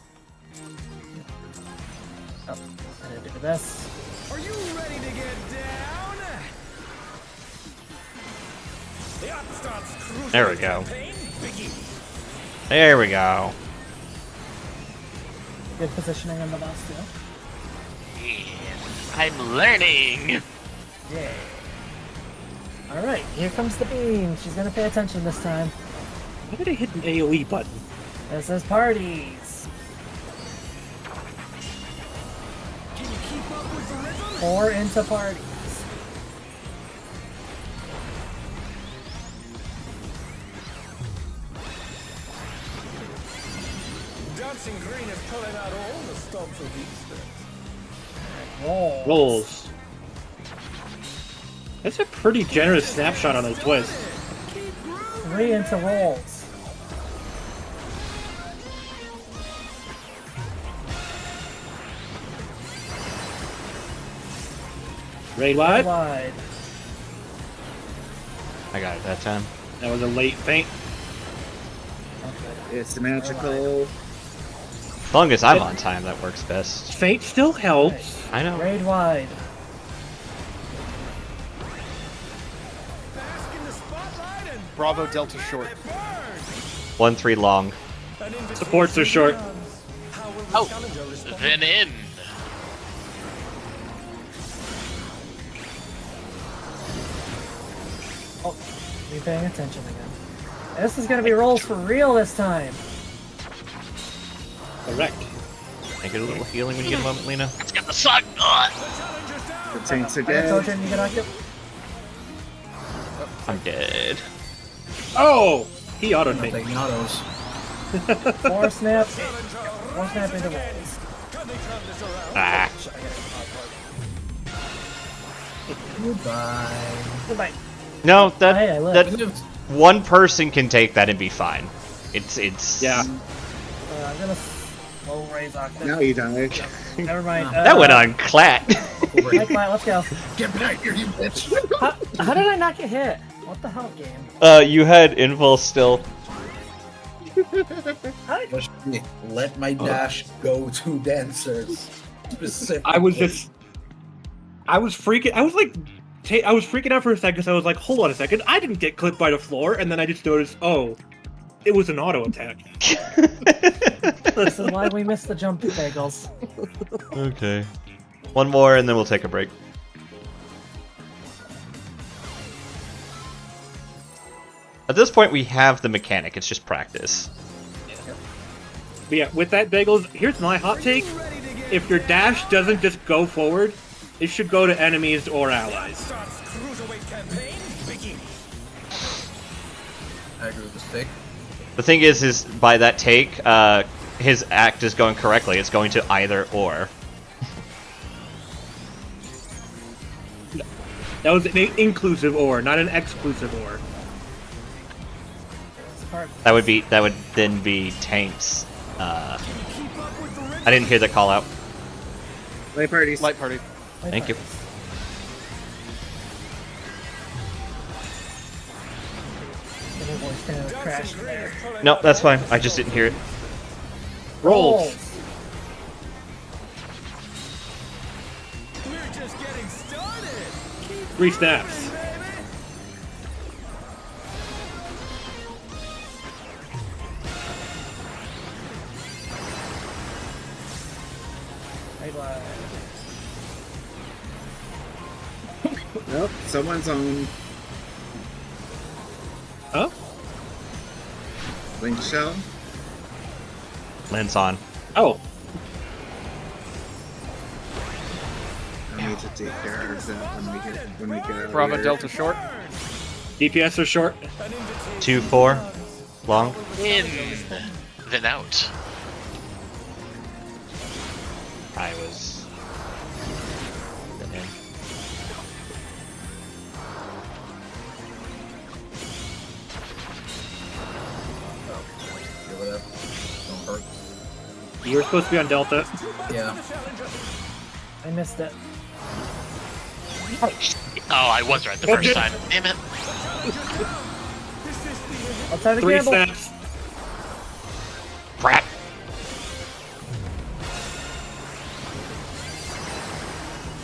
Oh, I didn't do this. Are you ready to get down? The Upstart's cruiserweight There we go. campaign begins. There we go. Good positioning on the boss, too. I'm learning. Yeah. Alright, here comes the beam. She's gonna pay attention this time. Why did I hit an AoE button? This is parties. Can you keep up with the rhythm? 4 into parties. Dancing Green is pulling out all the stops with Easter. Roll. Rolls. That's a pretty generous snapshot on those twists. 3 into rolls. Raid wide. Wide. I got it that time. That was a late feint. Okay. It's magical. As long as I'm on time, that works best. Feint still helps. I know. Raid wide. Bask in the spotlight and Bravo Delta short. burn. 1-3 long. An invitation Supports are short. comes. How will the Oh, challenger respond? then in. Oh, be paying attention again. This is gonna be rolls for real this time. Correct. Can I get a little healing when you get a moment, Lena? It's gonna suck. Ugh. The tanks are I told you dead. you get occup. I'm dead. Oh, he auto Not feint. taking autos. 4 snaps. 4 snap into rolls. Ah. Goodbye. Goodbye. No, Hey, I that lived. one person can take that and be fine. It's Yeah. I'm gonna slow raise octave. Now you die. Never mind. that went on Clat. Hi, Clyde, let's go. Get back here, you bitch! How did I not get hit? What the hell, game? You had impulse still. How did... Push me. Let my dash go to dancers. Specifically. I was freaking. I was freaking out for a second because I was like, hold on a second. I didn't get clipped by the floor, and then I just noticed, oh, it was an auto attack. This is why we missed the jump bagels. Okay. One more and then we'll take a break. At this point, we have the mechanic. It's just practice. But yeah, with that bagels, here's my hot take. If your dash doesn't just go forward, it should go to enemies or allies. Upstart's cruiserweight campaign begins. I agree with this take. The thing is by that take, his act is going correctly. It's going to either or. That was an inclusive or, not an exclusive or. That would then be tanks. I didn't hear the call out. Light parties. Light party. Thank you. Crash there. No, that's fine. I just didn't hear it. Rolls. We're just getting started. Keep 3 snaps. baby. Nope, someone's on. Huh? Link shell. Lynn's on. Oh, I need to take care of that when we get out Bravo here. Delta short. DPS are short. 2-4. Long. In, then out. I was. Deal with that. Don't hurt. You were supposed to be on Delta. Yeah. I missed it. Oh, I was right the first time. Damn it. I'll try to 3 gamble. snaps. Crap.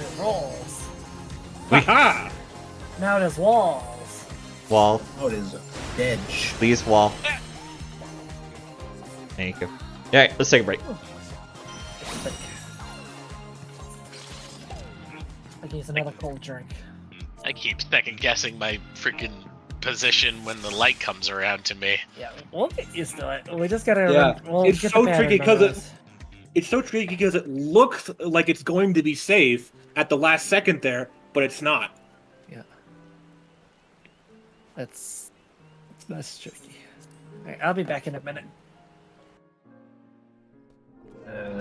It rolls. Aha! Now it is walls. Wall. Oh, it is dead. Please, wall. Thank you. Alright, let's take a break. I guess another cold drink. I keep second guessing my freaking position when the light comes around to me. Yeah, we'll get used to it. We just gotta. Yeah, We'll it's get so the pattern tricky because memorized. it's so tricky because it looks like it's going to be safe at the last second there, but it's not. Yeah. That's tricky. Alright, I'll be back in a minute.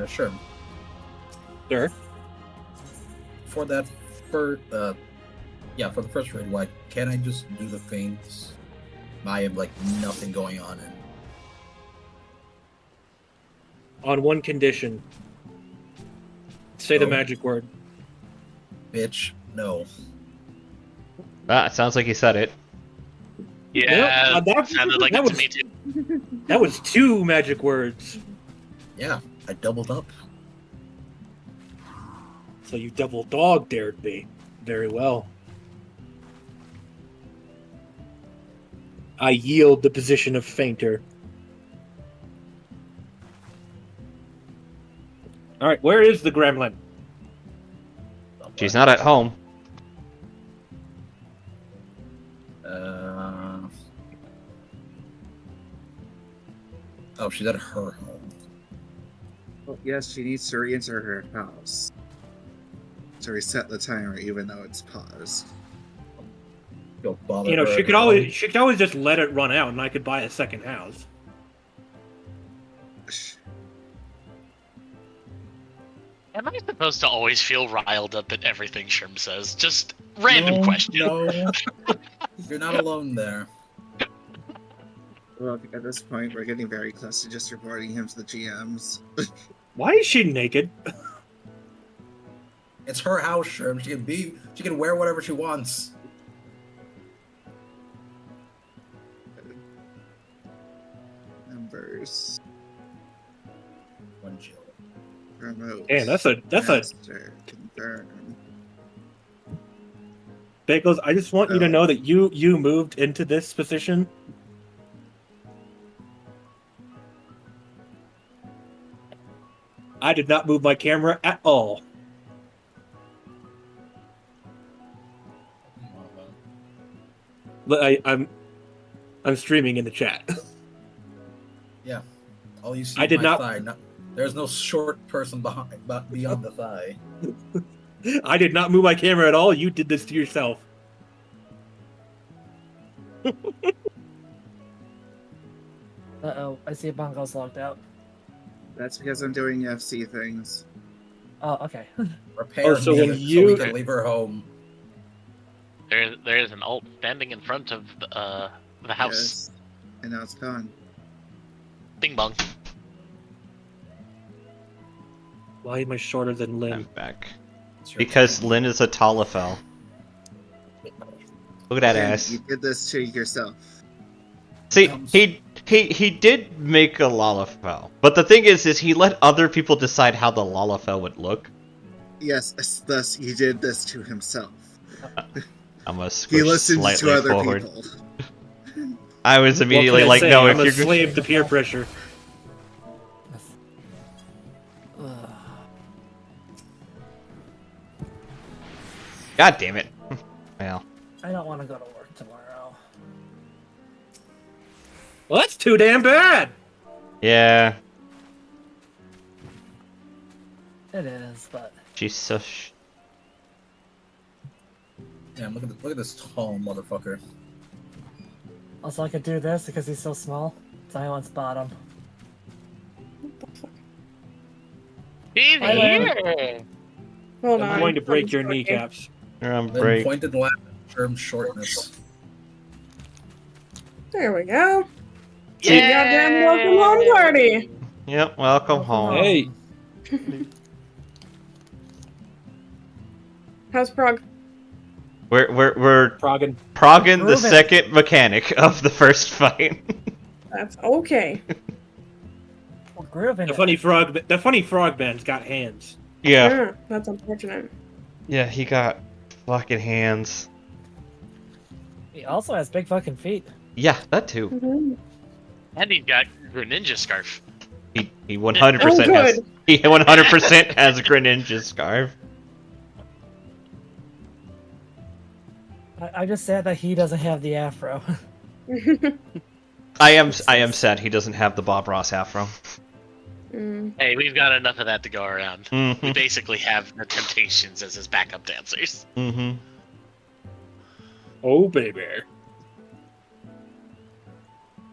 Sure. Sure. For that first, yeah, for the first raid, why can't I just do the feints? I have like nothing going on, and On one condition. Say the Oh. magic word. bitch, no. Ah, it sounds like he said it. Yeah, that- sounded like that it to was- me too. That was 2 magic words. Yeah, I doubled up. So you double dog dared me. Very well. I yield the position of fainter. Alright, where is the gremlin? She's not at home. Oh, she's at her home. Well, yes, she needs to re-enter her house to reset the timer, even though it's paused. Go bother You know, her she at could her always home. she could always just let it run out and I could buy a second house. Am I supposed to always feel riled up at everything Sherm says? Just random No, question. No, you're not alone there. Well, at this point, we're getting very close to just reporting him to the GMs. Why is she naked? It's her house, Sherm. She can wear whatever she wants. Numbers. One chill. Remote. Man, that's a master, confirm. Bagels, I just want you to Oh. know that you moved into this position. I did not move my camera at all. But I'm streaming in the chat. Yeah. All you see I is did my not- thigh. There's no short person beyond the thigh. I did not move my camera at all. You did this to yourself. Uh-oh, I see Bongo's logged out. That's because I'm doing FC things. Oh, okay. Repair so me when so you- we can leave her home. There's an alt standing in front of the house. Yes. And now it's gone. Bing bong. Why am I shorter than I'm Lynn? back. It's your Because turn. Lynn is a Talafel. Look at that Again, ass. You did this to yourself. See, he did make a Lalafell. But the thing is he let other people decide how the Lalafell would look. Yes, thus he did this to himself. I'm gonna He squish listened slightly to other forward. people. I was What immediately can I like, say? no, I'm a if you're slave to peer pressure. God damn it. want to go to work tomorrow. Well, that's too damn bad. Yeah. It is, but She's so. Damn, look at this tall motherfucker. also I could do this because he's so small. Silence bottom. He's Hi, Lamb. here. Hold I'm on. going to break your Okay. kneecaps. You're on Then break. pointed laugh term shortness. There we go. Yay! Goddamn welcome home party. Yep. Welcome home. Hey. How's Prog? We're Progging. progging the Grooving. second mechanic of the first fight. That's okay. We're grooving. The it. funny frog man's got hands. Yeah. That's unfortunate. Yeah. He got fucking hands. He also has big fucking feet. Yeah, that too. Mhm. And he's got your ninja scarf. He 100% Oh, has. good. He 100% has a Greninja scarf. I just said that he doesn't have the afro. I am sad he doesn't have the Bob Ross afro. Mm. Hey, we've got enough of that to go around. We Mm-hmm. basically have the Temptations as his backup dancers. Mm-hmm. Oh, baby.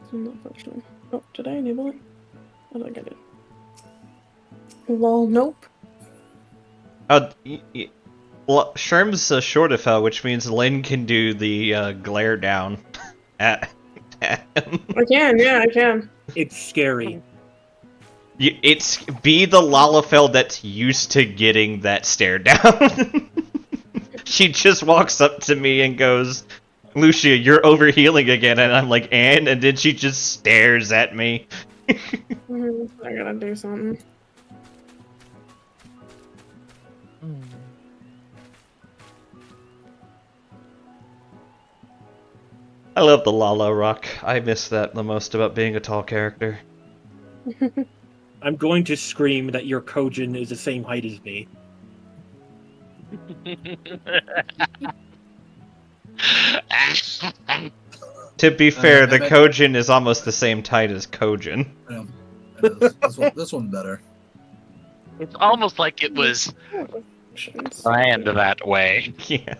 It's not functional. Oh, did I enable it? How did I get it? Lol, nope. Well, Sherm's a shortifel, which means Lynn can do the glare down at him. I can, yeah, I can. It's scary. It's be the Lalafell that's used to getting that stare down. She just walks up to me and goes, "Lucia, you're overhealing again," and I'm like, and then she just stares at me. I gotta do something. Hmm. I love the Lala Rock. I miss that the most about being a tall character. I'm going to scream that your Kojin is the same height as me. To be fair, the I bet- Kojin is almost the same height as Kojin. This one's better. It's almost like it was planned that way. Yeah.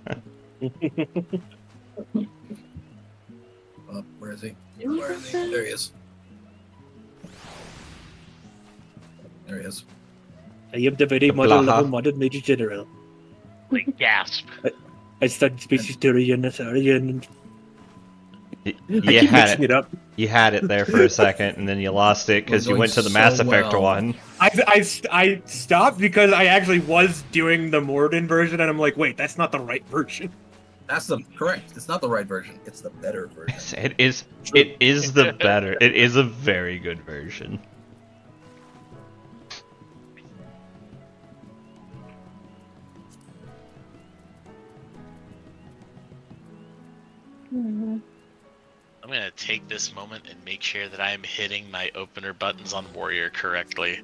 Oh, where is he? Where is he? There he is. There he is. I am the very The model Blaha. of a modern Major General. Like, gasp. I studied species theory and Asarian. I You keep had mixing it. it up. You had it there for a second, and then you lost it because you We're went to the doing Mass so Effect well. one. I stopped because I actually was doing the Morden version, and I'm like, wait, that's not the right version. That's the correct. It's not the right version. It's the better version. It is. It is the better. It is a very good version. I'm gonna take this moment and make sure that I'm hitting my opener buttons on Warrior correctly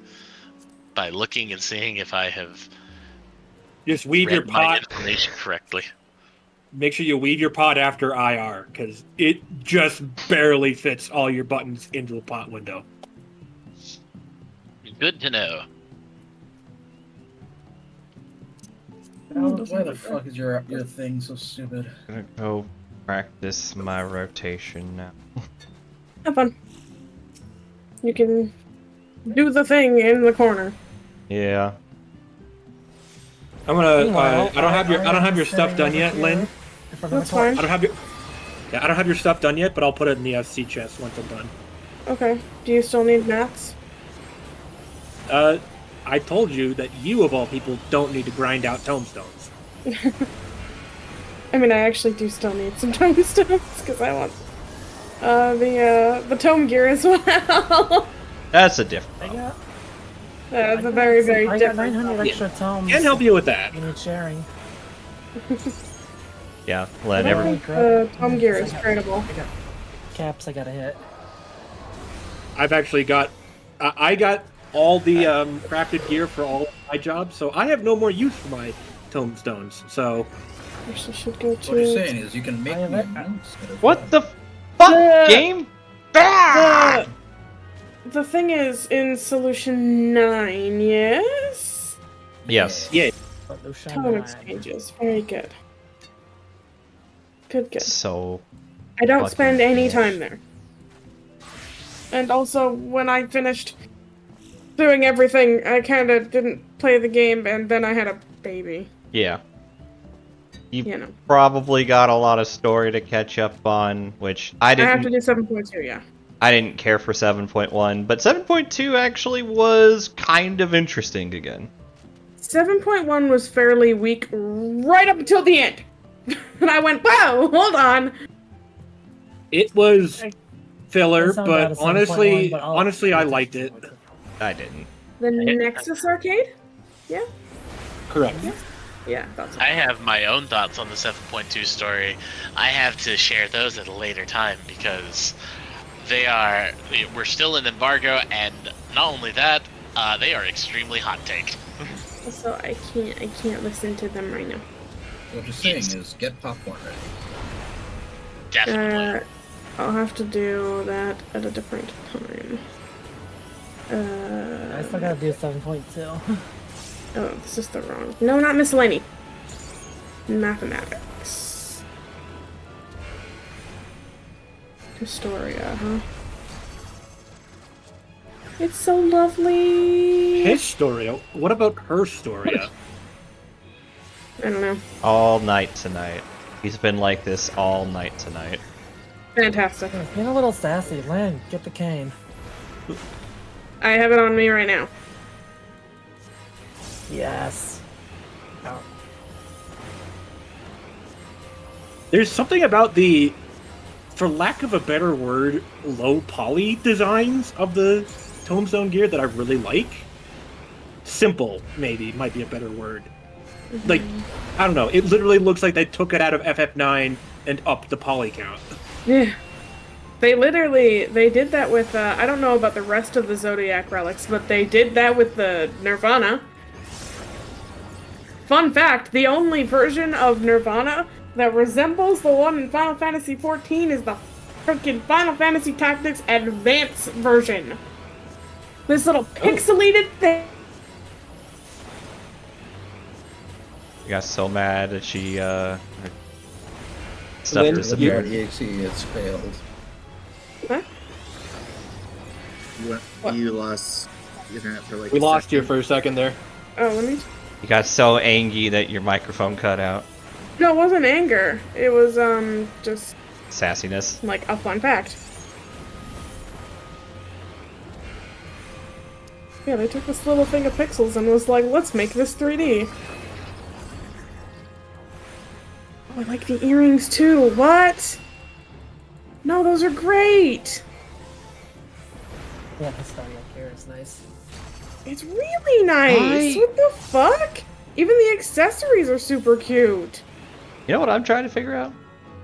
by looking and seeing if I have Just weave your read my pot. information correctly. Make sure you weave your pot after IR, because it just barely fits all your buttons into the pot window. Good to know. Why the fuck is your thing so stupid? I'm gonna go practice my rotation now. Have fun. You can do the thing in the corner. Yeah. I'm gonna. Meanwhile, I don't have your stuff sitting done over yet, here Lynn. in front of That's my fine. I don't have your stuff done yet, but I'll put it in the FC chest once I'm done. Okay. Do you still need mats? I told you that you, of all people, don't need to grind out tombstones. I mean, I actually do still need some tombstones because I want the tome gear as well. That's a different I problem. got, It's a very, very I got different. 900 extra tomes. Can't help you with that. You need sharing. Yeah, let every. The tome gear is tradable. I got caps I gotta hit. I've actually got. I got all the crafted gear for all my jobs, so I have no more use for my tombstones. So First I should go to... What you're saying is you can make I have me a it. monster. What the fuck, The- game? Ah! The thing is, in solution 9, yes? Yes. Yeah. But no shine Tone line. exchanges. Very good. Good. So I don't fucking spend any bitch. time there. And also, when I finished doing everything, I kind of didn't play the game, and then I had a baby. yeah. You know. Probably got a lot of story to catch up on, which I I have to didn't. do 7.2, yeah. I didn't care for 7.1, but 7.2 actually was kind of interesting again. 7.1 was fairly weak right up until the end. And I went, whoa, hold on. It was filler, It sounded bad but as 7.1, honestly, but I'll- honestly, I liked it. I didn't. The Nexus arcade? Yeah? Correct. Yeah, that's I have my own thoughts on the 7.2 story. I have to share those at a later time because we're still in embargo, and not only that, they are extremely hot take. So I can't listen to them right now. What you're saying is get popcorn ready. Definitely. I'll have to do that at a different time. I still gotta do 7.2. Oh, this is the wrong. No, not miscellany. Mathematics. Historia, huh? It's so lovely. Historia. What about her Storia? I don't know. All night tonight. He's been like this all night tonight. Fantastic. Being a little sassy. Lynn, get the cane. I have it on me right now. Yes. Oh. There's something about the, for lack of a better word, low poly designs of the Tombstone gear that I really like. Simple, maybe, might be a better word. Like, I don't know, it literally looks like they took it out of FF9 and upped the poly count. Yeah. They did that with, I don't know about the rest of the Zodiac relics, but they did that with the Nirvana. Fun fact, the only version of Nirvana that resembles the one in Final Fantasy XIV is the freaking Final Fantasy Tactics Advance version. This little pixelated thing. You got so mad that she, her stuff Lynn, disappeared. The EXE has failed. Huh? You lost internet for like. We a lost you second. for a second there. Oh, let me... You got so angry that your microphone cut out. No, it wasn't anger. It was, just, Sassiness. like, a fun fact. Yeah, they took this little thing of pixels and was like, let's make this 3D. Oh, I like the earrings too. What? No, those are great. Yeah, the Starlight gear is nice. It's really nice. What the fuck? Even the accessories are super cute. You know what I'm trying to figure out?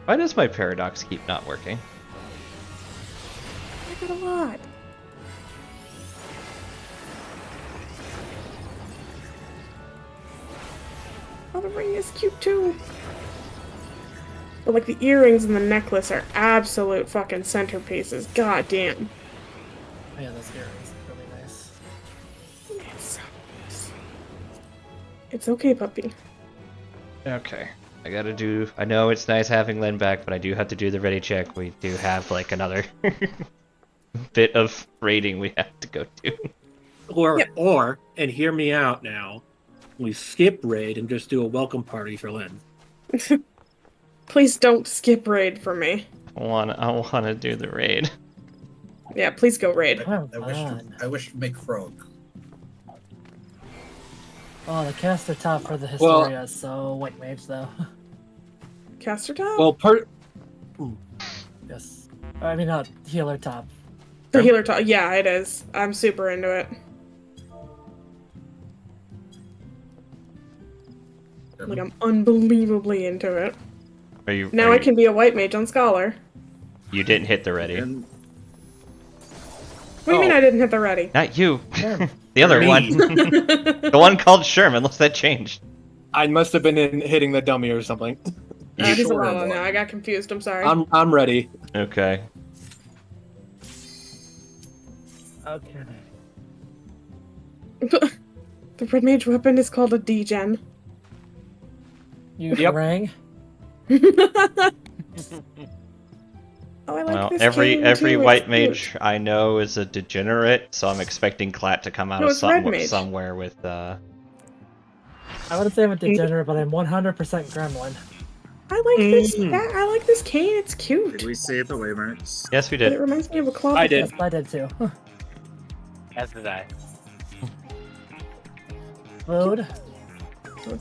Why does my paradox keep not working? I got a lot. Oh, the ring is cute too. But like the earrings and the necklace are absolute fucking centerpieces. God damn. Oh, yeah, those earrings are really nice. It's so nice. It's okay, puppy. Okay. I gotta do... I know it's nice having Len back, but I do have to do the ready check. We do have, like, another bit of raiding we have to go to. Or, and hear me out now, we skip raid and just do a welcome party for Lynn. Please don't skip raid for me. I wanna do the raid. Yeah, please go raid. Oh, I wish to make frog. Oh, the caster top for the Historia is so white mage though. Caster top? Well, Yes. I mean, not healer top. The healer top. Yeah, it is. I'm super into it. Like, I'm unbelievably into it. Are you? Now I can be a white mage on Scholar. You didn't hit the ready. And What do you mean I didn't hit the ready? Not you. Sure. The other Me. one. The one called Sherman, unless that changed. I must have been hitting the dummy or something. He's a Sure, Lalo boy. now. I got confused. I'm sorry. I'm ready. Okay. Okay. The red mage weapon is called a D-gen. You Yep. rang? Oh, I like Well, this every game, every too. It's white cute. mage I know is a degenerate, so I'm expecting Clat to come out No, of it's red mage. somewhere with I wouldn't say I'm a degenerate, but I'm 100% gremlin. I like this. I like this cane. It's cute. Did we save the waymarks? Yes, we But it did. reminds me of a claw. I did. Yes, I did too. As did I. Food.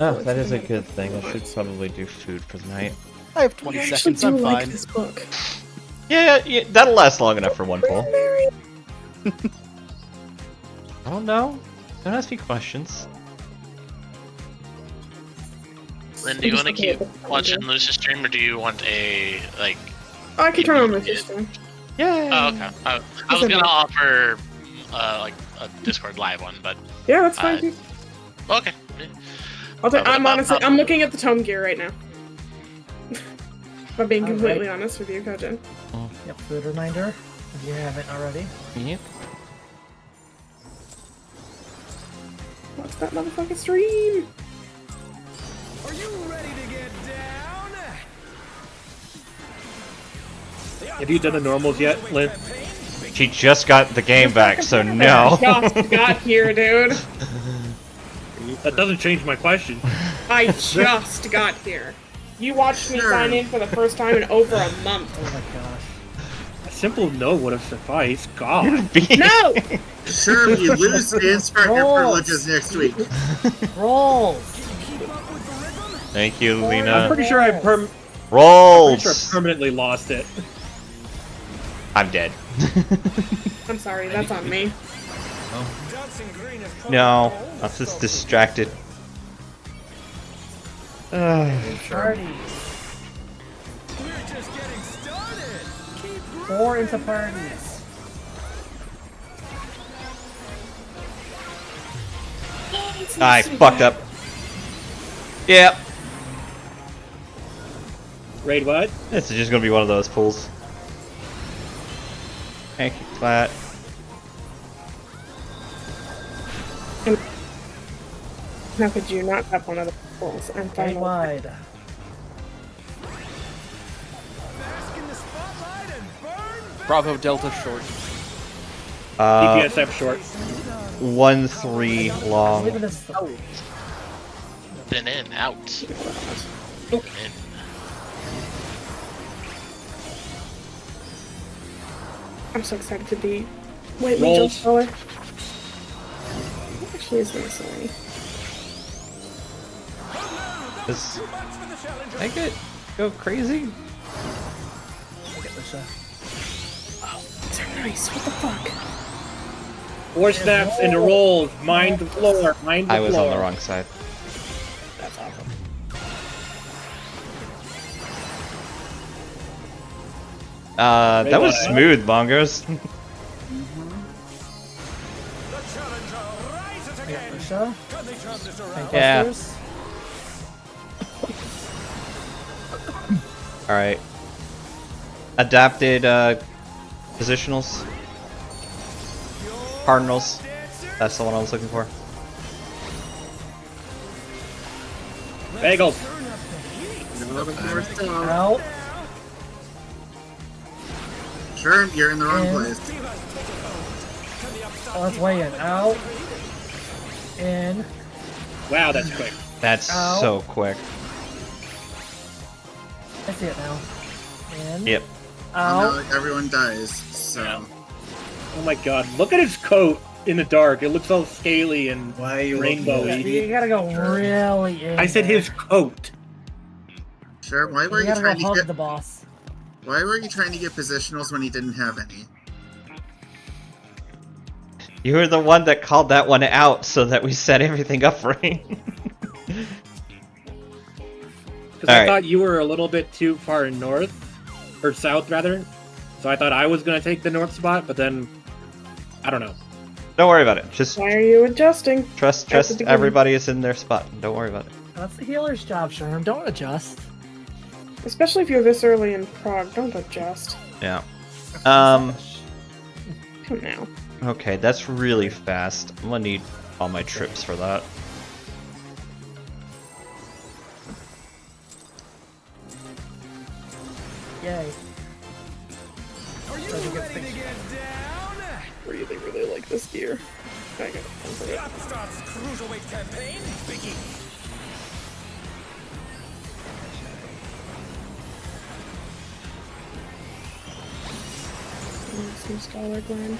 Oh, that is a good thing. I should probably do food for the night. I have 20 I actually seconds. do I'm like fine. this book. Yeah, that'll last long enough for one pull. Mary. I don't know. Don't ask me questions. Lynn, do you want to keep watching Lucius stream, or do you want a like? Oh, I can turn on my system. Yeah. Oh, okay. I was gonna offer like a Discord live one, but Yeah, that's fine. dude. okay. I'm honestly, I'm looking at the tome gear right now. If I'm being completely honest with you, Kojin. Yep, food reminder. If you haven't already. Yep. What's that motherfucking stream? Are you ready to get down? Have you done the normals yet, Lynn? She just got the game back, so no. Just got here, dude. That doesn't change my question. I just got here. You watched me sign in for the first time in over a month. Oh my gosh. A simple no would have sufficed. God. No! Sure, if you lose, start your Rolls. privileges next week. Rolls. Thank you, I'm Lena. pretty sure I Rolls. permanently lost it. I'm dead. I'm sorry, that's on me. No, I was just distracted. Parties. We're just getting started. Keep 4 into parties. I fucked up. Yep. Raid what? This is just gonna be one of those pulls. Thank you, Clat. How could you not have one of the pulls? I'm fine. Stay wide. bask in the spotlight and burn. Bravo Delta short. DPSF short. 1-3 long. Look at this. Been in, out. In. I'm so excited to be White Rolls. Angel's color. What actually is very silly? Does make it go crazy? These are nice. What the fuck? 4 snaps into rolls. Mind the floor. Mind the I was floor. on the wrong side. That's awesome. That was smooth, Bongos. Michelle? Yeah. Alright. Adapted positionals. Cardinals. That's the one I was looking for. Bagels. Out. Sure, you're in the wrong And- place. Oh, let's weigh in. Out. In. Wow, that's quick. That's Ow. so quick. I see it now. In. Yep. Out. No, everyone dies, so... Oh my god, look at his coat in the dark. It looks all scaly and Why are you looking at rainbowy. You gotta go really in. I said there. his coat. Sure, why were You you gotta trying go to hug get... the boss. Why were you trying to get positionals when he didn't have any? You were the one that called that one out so that we set everything up right. Because I Alright. thought you were a little bit too far north. Or south, rather. So I thought I was going to take the north spot, but then... I don't know. Don't worry about it. Just Why are you adjusting? trust At the beginning. everybody is in their spot. Don't worry about it. That's the healer's job, Sherm. Don't adjust. Especially if you're this early in prog, don't adjust. Yeah. Come now. Okay, that's really fast. I'm gonna need all my trips for that. Yay. Are you ready to get down? Really, really like this gear. I gotta comfort The it. Upstart's Cruiserweight campaign begins. Some scholar grind.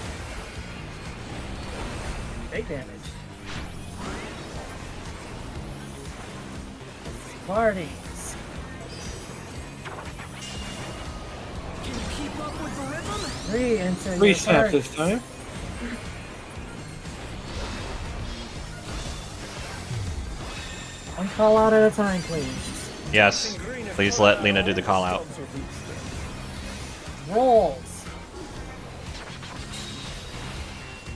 Big damage. Parties. Can you keep up with the rhythm? 3 into Three your snaps party. this time. One call out at a time, please. Yes. Please let Lena do the call out. Rolls.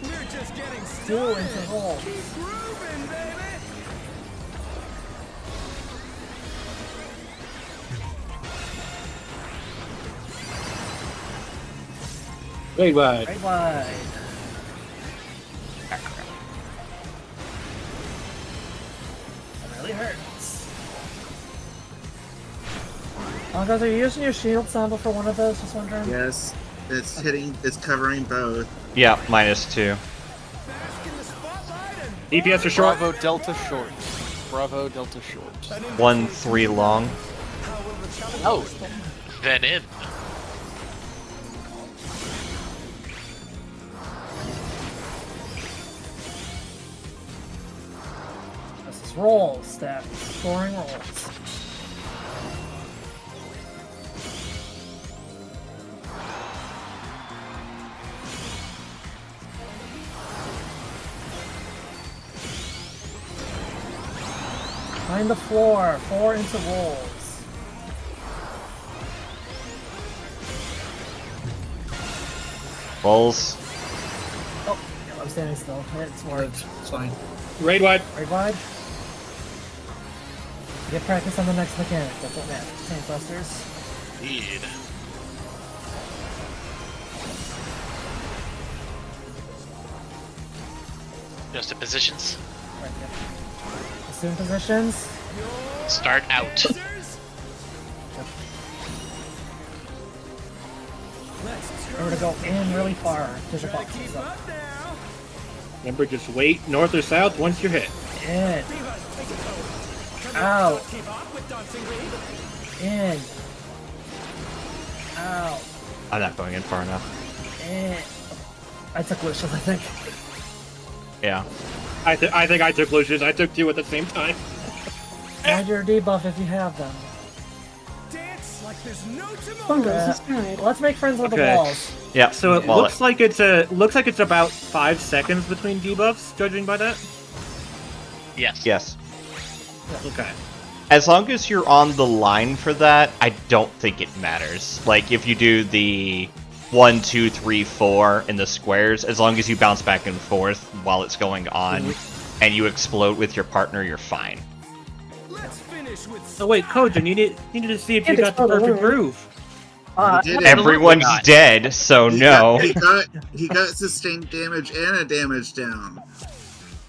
We're just getting 2 started. into rolls. Keep grooving, baby. Wait, wide. Right wide. That really hurts. Oh, guys, are you using your shield sample for one of those? Just wondering. Yes, it's hitting. It's covering both. Yeah, -2. Bask in the spotlight and DPS are short. Bravo Delta short. Bravo Delta short. 1-3 long. Oh, then in. This is rolls, stat. Scoring rolls. Find the floor. 4 into rolls. Rolls. Oh, yeah, I'm standing still. It's worked. It's fine. Raid wide. Right wide. Get practice on the next mechanic. That's what matters. Tank busters. Indeed. Just in positions. Right, yeah. Assume positions. Start out. We're gonna go in really far to the box. keep up now. Remember, just wait north or south once you're hit. In. Out. Keep up with Dancing Reed. In. Out. I'm not going in far enough. In. I took Lucius, I think. Yeah. I think I took Lucius. I took 2 at the same time. Add your debuff if you have them. Dance like there's no Fungus tomorrow. is fine. Let's make friends with the Okay. walls. Yeah. So it wallet. looks like it's about 5 seconds between debuffs, judging by that. Yes. Yes. Okay. As long as you're on the line for that, I don't think it matters. Like, if you do the 1, 2, 3, 4 in the squares, as long as you bounce back and forth while it's going on, and you explode with your partner, you're fine. Let's finish with Oh wait, Kojin, you needed to see if you Can't got the explode perfect alone. groove. He did it. Everyone's not. dead, so He no. he got sustained damage and a damage down.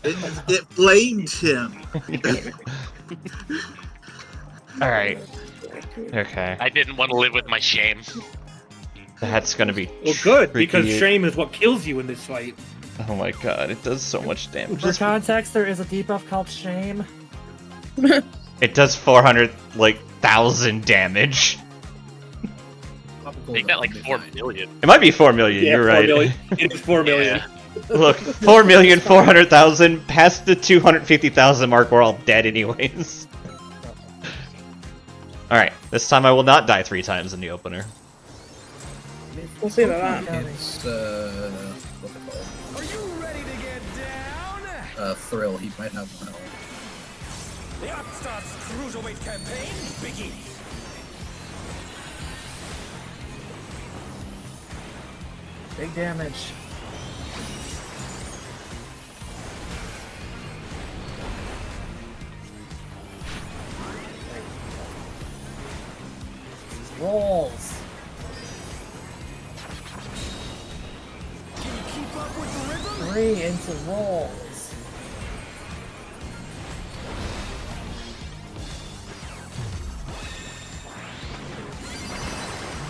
It blamed him. Alright. Okay. I didn't want to live with my shame. That's gonna be Well, good, because tricky. shame is what kills you in this fight. Oh my god, it does so much damage. For context, there is a debuff called Shame. It does 400,000 damage. Make that like 4 million. It might be 4 million, Yeah, you're 4 right. million. It is 4 million. Yeah. Look, 4,400,000 past the 250,000 mark, we're all dead anyways. Alright, this time I will not die 3 times in the opener. We'll see about that. It's what's it called? Are you ready to get down? Thrill. He might have one. The Upstart's Cruiserweight campaign begins. Big damage. Rolls. Can you keep up with the rhythm? 3 into rolls.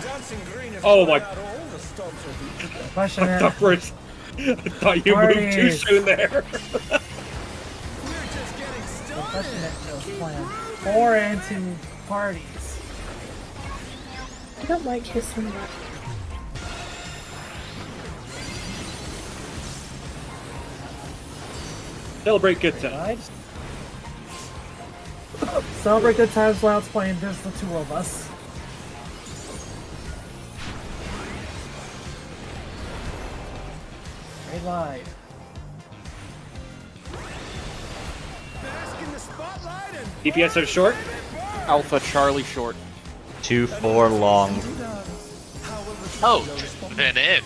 Dancing green is Oh my- pulling out all the stops of the- Question I thought I thought you moved too Parties. soon there. We're just getting the started. question that was planned. 4 into parties. I don't like his so much. Celebrate good times. Right? Celebrate good times while it's playing just the 2 of us. Right wide. Bask in the spotlight and DPS are short. Alpha Charlie short. 2-4 long. Oh, then in.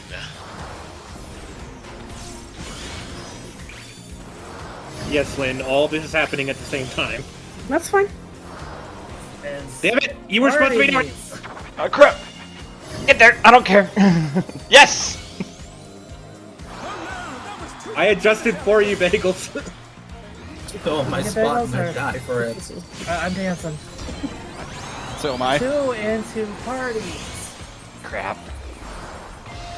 Yes, Lynn. All this is happening at the same time. That's fine. Is Damn it! You were supposed to be doing. parties. Oh crap! Get there! I don't care. Yes! I adjusted for you, Bagels. Oh, my Look at spot those and I are- die for it. I'm dancing. So am I. 2 into parties. Crap.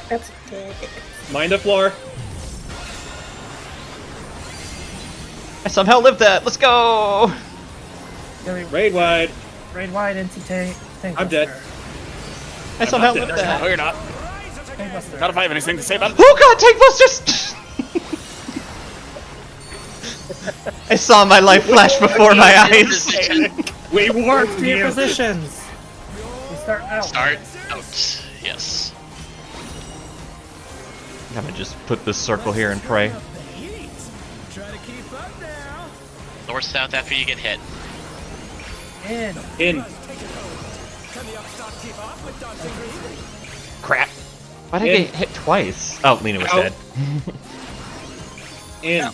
That's dead. Mind the floor. I somehow lived that. Let's go! Raid wide. Raid wide into tank. I'm dead. I somehow not lived dead. that. No, you're not. Tank buster. Not if I have anything to say about it. Oh god, tank busters! I saw my life flash before my eyes. We warned To your you. positions. We start out. Start out. Yes. I'm gonna just put this circle here and pray. try to keep up now. North south after you get hit. In. In. Can the upstart keep up with dancing green? Crap. Why'd I get hit twice? Oh, Lena was Ow. dead. In.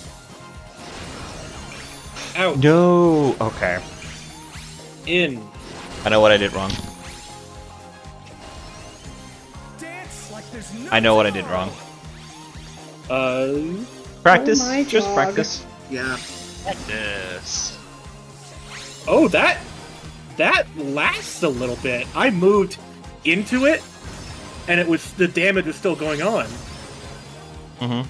Out. No. Okay. In. I know what I did wrong. Dance like there's no I know what I did wrong. Practice. Oh my Just God. practice. Yeah. Yes. Oh, that lasts a little bit. I moved into it, and it was the damage was still going on. Mm-hmm.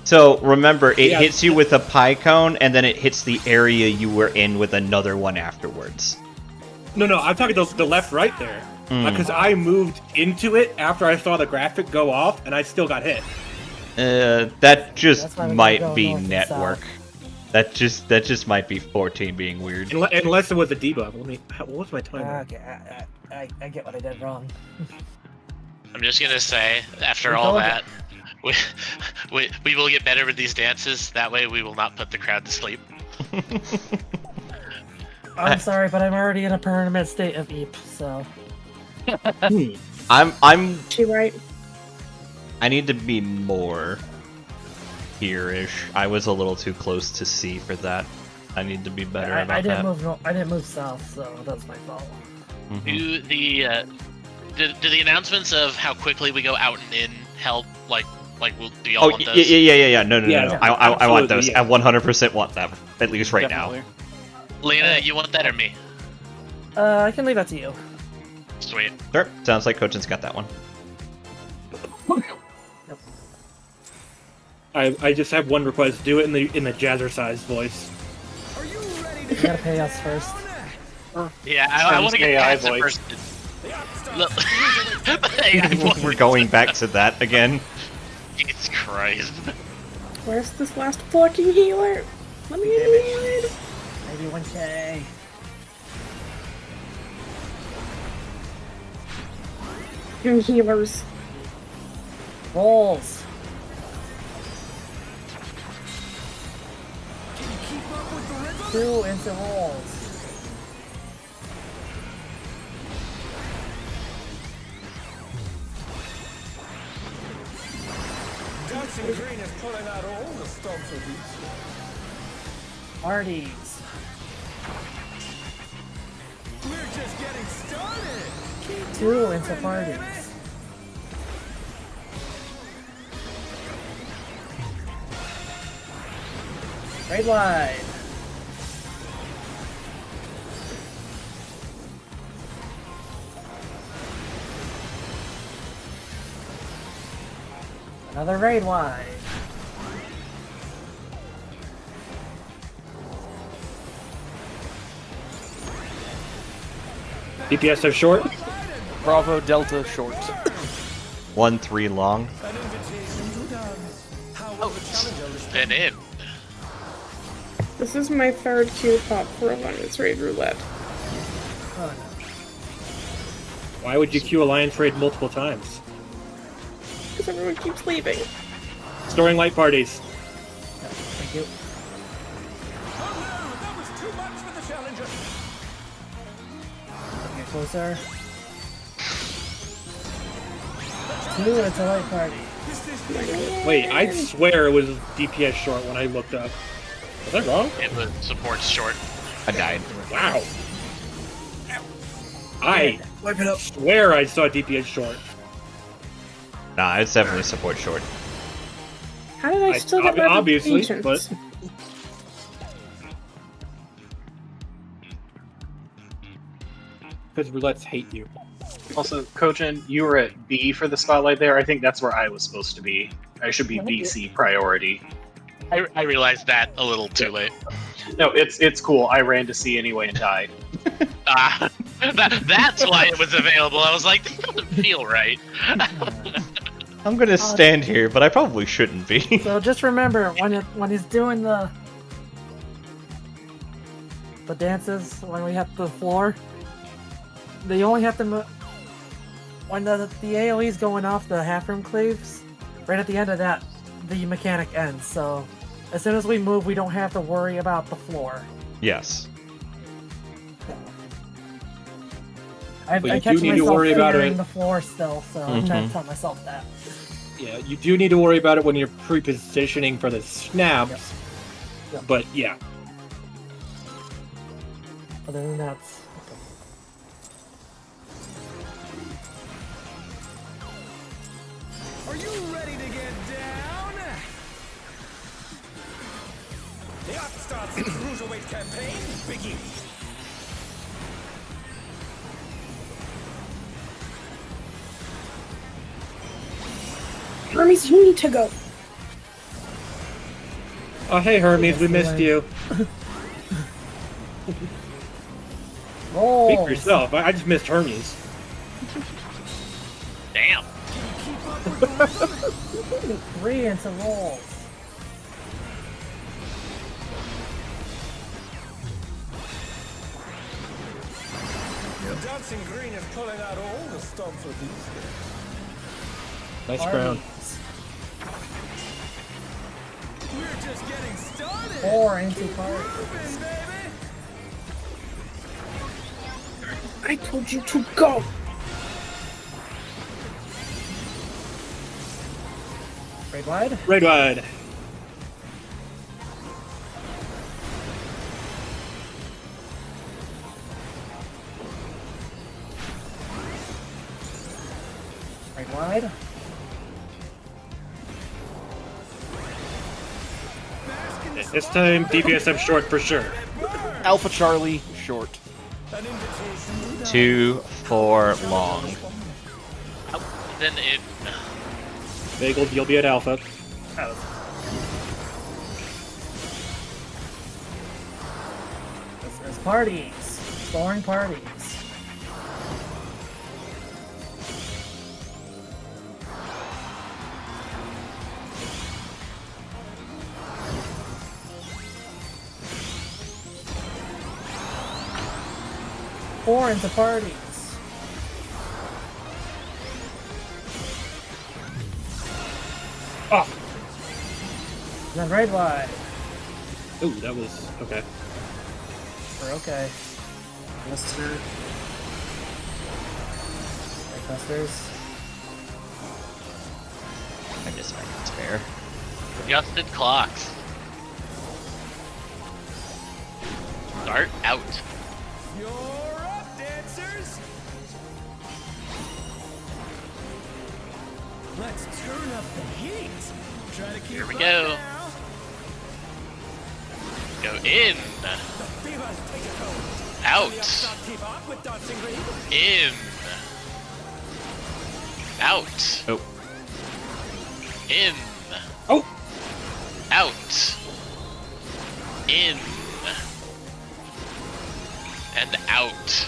So remember, it Yeah. hits you with a pie cone, and then it hits the area you were in with another one afterwards. No, I'm talking the left right there. Because I moved into it after I saw the graphic go off, and I still got hit. That just That's why we gotta might go be north and network. That just might be 14 being weird. Unless it was a debuff. What was my timer? Okay, I get what I did wrong. I'm just gonna say, after We're all going- that, we will get better with these dances. That way, we will not put the crowd to sleep. I'm sorry, but I'm already in a permanent state of EEP, so. I'm She right. I need to be more here-ish. I was a little too close to C for that. I need to be better about I didn't that. move. I didn't move south, so that was my fault. Mhm. Do the announcements of how quickly we go out and in help? Like do y'all Oh, want yeah, those? yeah. No. Yeah, I want those. absolutely, I 100% want them. At least right Definitely. Lena, you want that or me? I can leave that to you. Sweet. now. Sure. Sounds like Cochin's got that one. I just have one request. Do it in the jazzercise voice. Are you ready You to gotta pay us first. Yeah, I want to get AI past the voice. first. Look, AI voice. We're going back to that again. Jesus Christ. Where's this last fucking healer? Let me heal. Maybe 1K. Your healers. Rolls. Can you keep up with the rhythm? 2 into rolls. Dancing green is pulling out all the stops of these. Parties. We're just getting getting started. Keep 2 into parties. Raid wide. Another raid wide. DPS so short. Bravo Delta short. 1-3 long. an invitation to dance. How will the challenger respond? And in. This is my third queue pop for Alliance Raid Roulette. Oh no. Why would you queue Alliance Raid multiple times? Because everyone keeps leaving. Storing light parties. Thank you. Oh no, that was too much for the challenger. Get closer. 2 into light party. Wait, I swear it was DPS short when I looked up. Was that wrong? It was supports short. I died. Wow. I swear I saw DPS short. Nah, it's definitely support short. How did I still get obviously, notifications? but because roulettes hate you. Also, Kojin, you were at B for the spotlight there. I think that's where I was supposed to be. I should be BC priority. I realized that a little too late. No, it's cool. I ran to C anyway and died. That's why it was available. I was like, this doesn't feel right. I'm gonna stand here, but I probably shouldn't be. So just remember when he's doing the dances when we hit the floor, they only have to move when the AoE's going off the half room cleaves. Right at the end of that, the mechanic ends. So as soon as we move, we don't have to worry about the floor. Yes. I But you catch do need to myself worry about fearing it. the floor still, so I'm trying to tell myself that. Yeah, you do need to worry about it when you're pre-positioning for the snaps. Yep. But yeah, Other than that, it's okay. Are you ready to get down? The Upstarts Cruiserweight campaign begins. Hermes, you need to go. oh hey Hermes, we missed you. Rolls. Speak for yourself. I just missed Hermes. Damn. 3 into rolls. Dancing Green is pulling out all the stops for these days. Nice crown. Parties. We're just getting started. 4 into parties. Groovin', baby. I told you to go. Raid wide. Raid wide. Raid wide. This time DPS up short for sure. Alpha Charlie short. An invitation to 2-4 long. Then it. Bagel, you'll be at Alpha. There's parties. Exploring parties. Four into parties. Oh, Then raid wide. ooh, that was okay. We're okay. Cluster. Raid clusters. I just might not spare. Adjusted clocks. Start out. You're up, dancers. Let's turn up the heat. Try to keep Here we up go. now. Go in. The fevers take it home. Out. Keep up with dancing green. In. Out. Oh. In. Oh. Out. In. And out.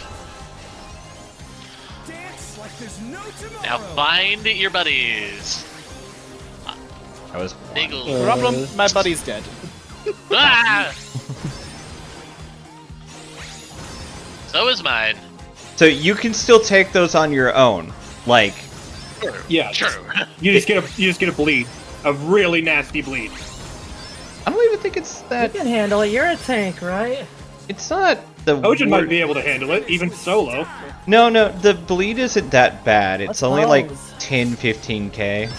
Dance like there's no tomorrow. Now find your buddies. I was. Niggle. Problem, my buddy's dead. Ah! So is mine. So you can still take those on your own, like. Yeah. True. You just get a bleed, a really nasty bleed. I don't even think it's You that. can handle it. You're a tank, right? It's not the. Ojin might wor- be able to handle it, even solo. No, the bleed isn't that bad. It's Let's only like pose. 10-15k.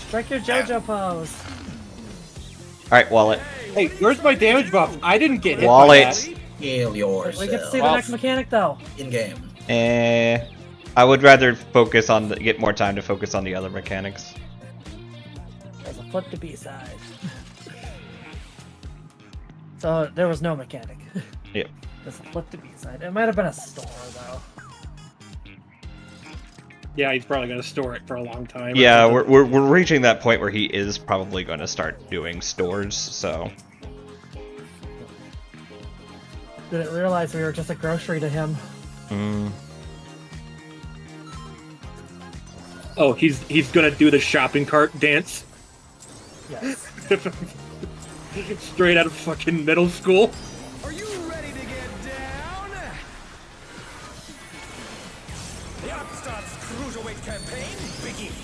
Strike your JoJo pose. Alright, Wallet. Hey, where's my damage buff? I didn't get hit Wallet. by that. Heal yourself. We get to see the next mechanic, though. In game. I would rather focus on get more time to focus on the other mechanics. There's a flip to B-side. So there was no mechanic. Yep. There's a flip to B-side. It might have been a store, though. Yeah, he's probably gonna store it for a long time. or Yeah, something. we're reaching that point where he is probably going to start doing stores. So Didn't realize we were just a grocery to him. Oh, he's gonna do the shopping cart dance. Yes. Straight out of fucking middle school. Are you ready to get down? The Upstarts Cruiserweight campaign begins.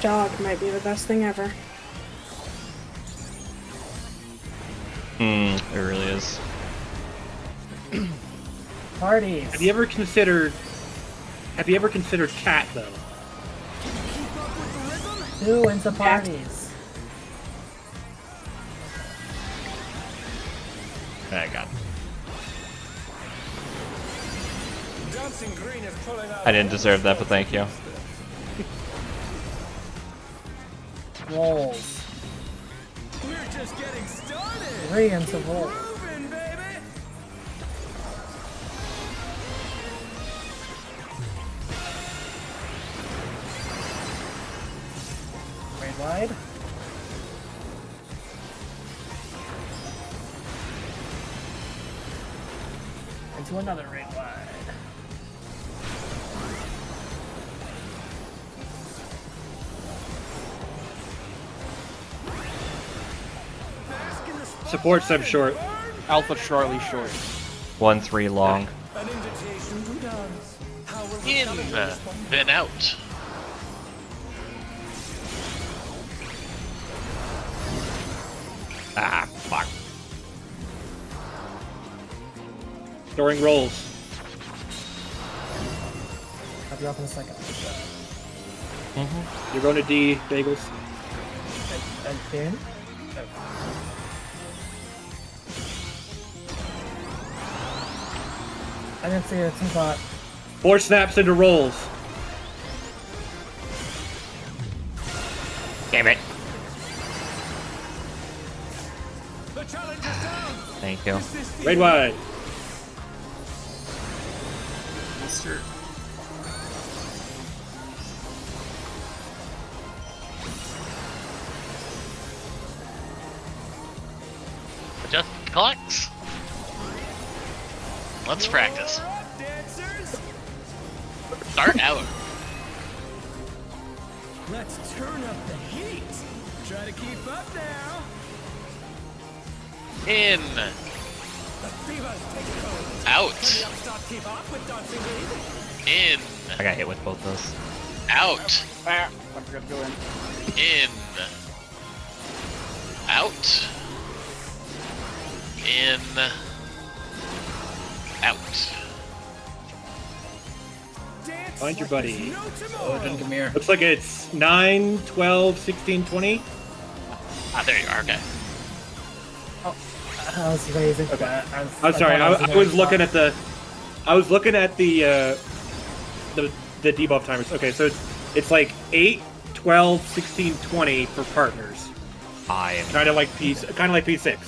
Jog might be the best thing ever. it really is. Parties. Have you ever considered cat though? Who into parties? I got it. Dancing green is pulling out. I didn't deserve that, but thank you. Rolls. We're just getting started. 3 into rolls. Moving, baby. Raid wide. Into another raid wide. Support sub short. Alpha Charlie short. 1-3 long. An invitation to dance. How will the In. challenger respond? Then out. Ah, fuck. Storing rolls. I'll be off in a second. You're going to D, bagels. Again? I didn't see it. It's in thought. 4 snaps into rolls. Damn it. The challenge is down. Thank you. Is this the Raid wide. Mister. Adjust clocks. Let's practice. dancers? Start out. Let's turn up the heat. Try to keep up now. In. The fevers take it home. Can the Out. Upstart keep up with dancing green? In. I got hit with both those. Out. Ah, I forgot to go in. In. Out. In. Out. Dance Find your like buddy. there's no tomorrow. Odin, come here. Looks like it's 9, 12, 16, 20. Ah, there you are. Okay. That was amazing. Okay. I I'm sorry. I was looking at the. I was looking at the debuff timers. Okay, so it's like 8, 12, 16, 20 for partners. I am Kind of like P6.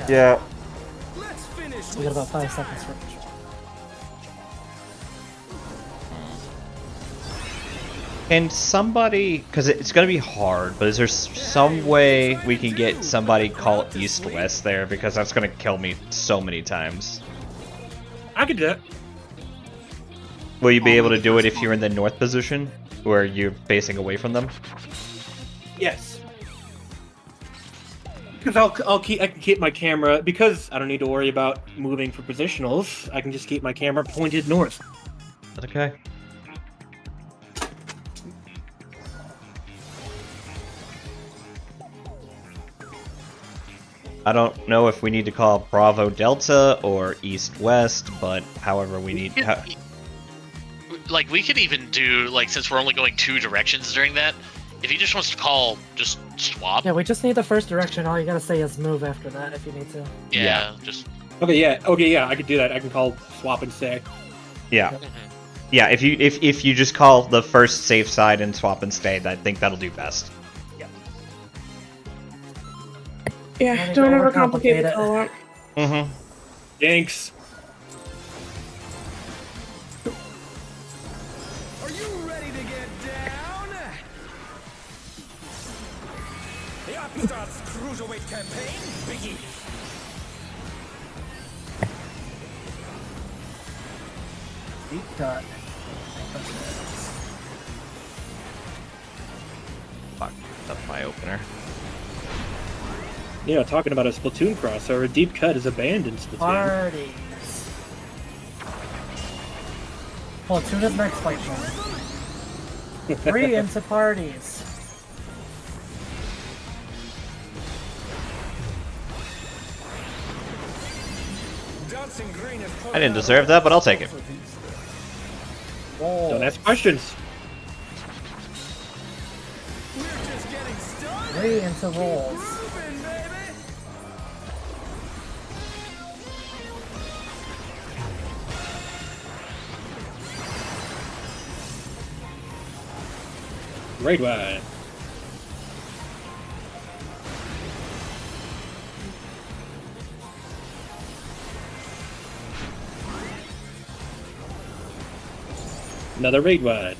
Yeah. Let's finish We got about 5 seconds for each. Can somebody, because it's going to be hard, but is there some way we can get somebody call east-west there? Because that's going to kill me so many times. I could do that. Will you be able to do it if you're in the north position, where you're facing away from them? Yes. Because I can keep my camera, because I don't need to worry about moving for positionals. I can just keep my camera pointed north. Okay. I don't know if we need to call Bravo Delta or East West, but however we need. Like, we could even do, like, since we're only going 2 directions during that, if he just wants to call, just swap. Yeah, we just need the first direction. All you gotta say is move after that if you need to. Yeah, just. Okay, yeah, I could do that. I can call swap and stay. Yeah. Yeah, if you just call the first safe side and swap and stay, I think that'll do best. Yeah, don't overcomplicate it all out. Mm-hmm. Thanks. Are you ready to get down? The Upstarts Cruiserweight campaign begins. Deep cut. Fuck, that's my opener. You know, talking about a Splatoon crossover, Deep Cut is abandoned in Splatoon. Parties. Well, Tuna's next fight for me. 3 into parties. I didn't deserve that, but I'll take it. Don't ask questions. 3 into rolls. Great wide. Another raid wide.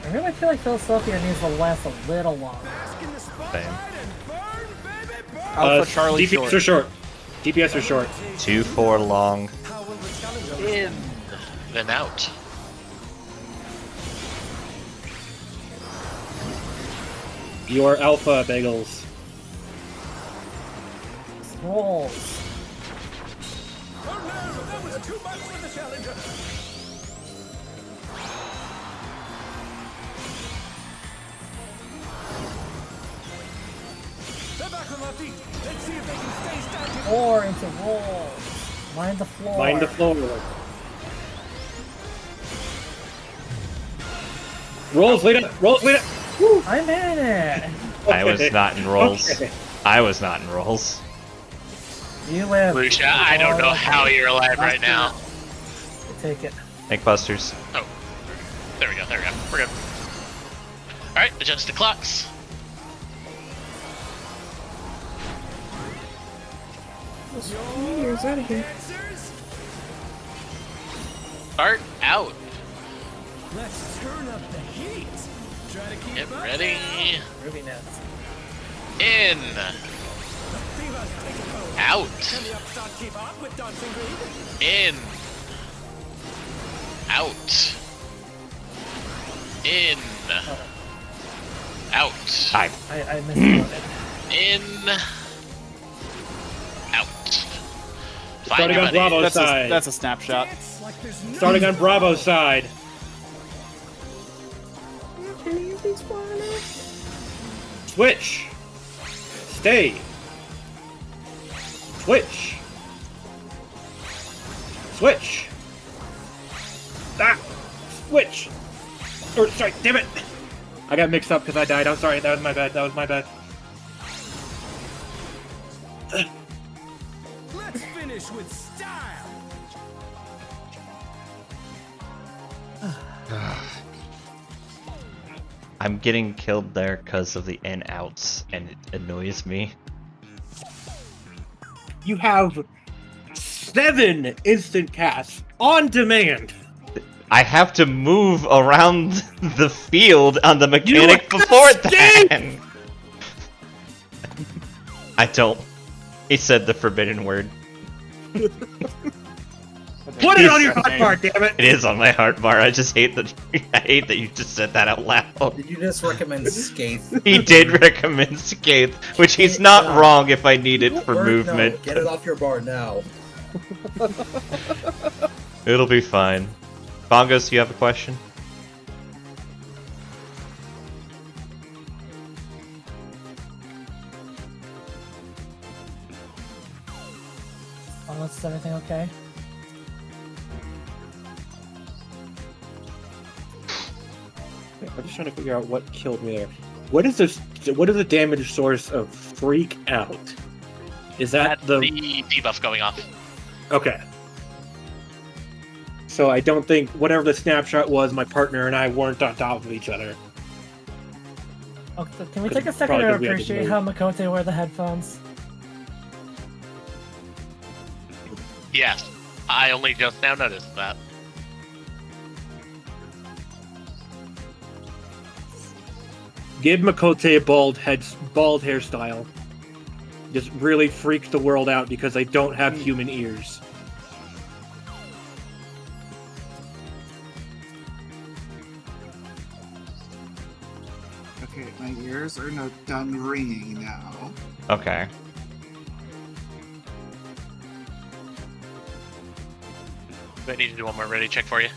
I really feel like Philadelphia needs to last a little longer. Same. Alpha Charlie DPS short. are short. DPS are short. 2-4 long. In. Then out. Your alpha bagels. Rolls. Oh no, that was too much for the challenger. They're back on their feet. Let's see if they can stay standing. 4 into rolls. Mind the floor. Mind the floor. Rolls, lead up. Rolls, lead up. I'm in it. I was not in rolls. Okay. I was not in rolls. You live. Lucia, I don't know how you're alive right now. Take it. Make busters. Oh. There we go, there we go. We're good. Alright, adjust the clocks. Meteor's out of here. Start out. Let's turn up the heat. Try to keep Get up. ready. Ruby nets. In. Fever's taking hold. Out. Can the upstart keep up with Dancing Green? In. Out. In. Out. I missed it. In. Out. Starting on Bravo's side. That's a snapshot. It's like there's no Starting on Bravo's side. Any of these flying out? Switch. Stay. Switch. Switch. Ah. Switch. Or sorry, damn it. I got mixed up because I died. I'm sorry. That was my bad. That was my bad. Let's finish with style. I'm getting killed there because of the in-outs, and it annoys me. You have 7 instant casts on demand. I have to move around the field on the mechanic before that. I don't. He said the forbidden word. Put it on your hotbar, damn it! It is on my hotbar. I just hate that. I hate that you just said that out loud. Did you just recommend Scathe? He did recommend Scathe, which he's not wrong if I need it for movement. No, get it off your bar now. It'll be fine. Bongos, you have a question? Is everything okay? I'm just trying to figure out what killed me there. What is this? What is the damage source of Freak Out? Is that the debuff going off? Okay. So I don't think whatever the snapshot was, my partner and I weren't on top of each other. Okay, can we take a second to appreciate how Makote wear the headphones? Yes, I only just now noticed that. Give Makote a bald hairstyle. Just really freak the world out because they don't have human ears. Okay, my ears are not done ringing now. Okay. Do I need to do one more ready check for you?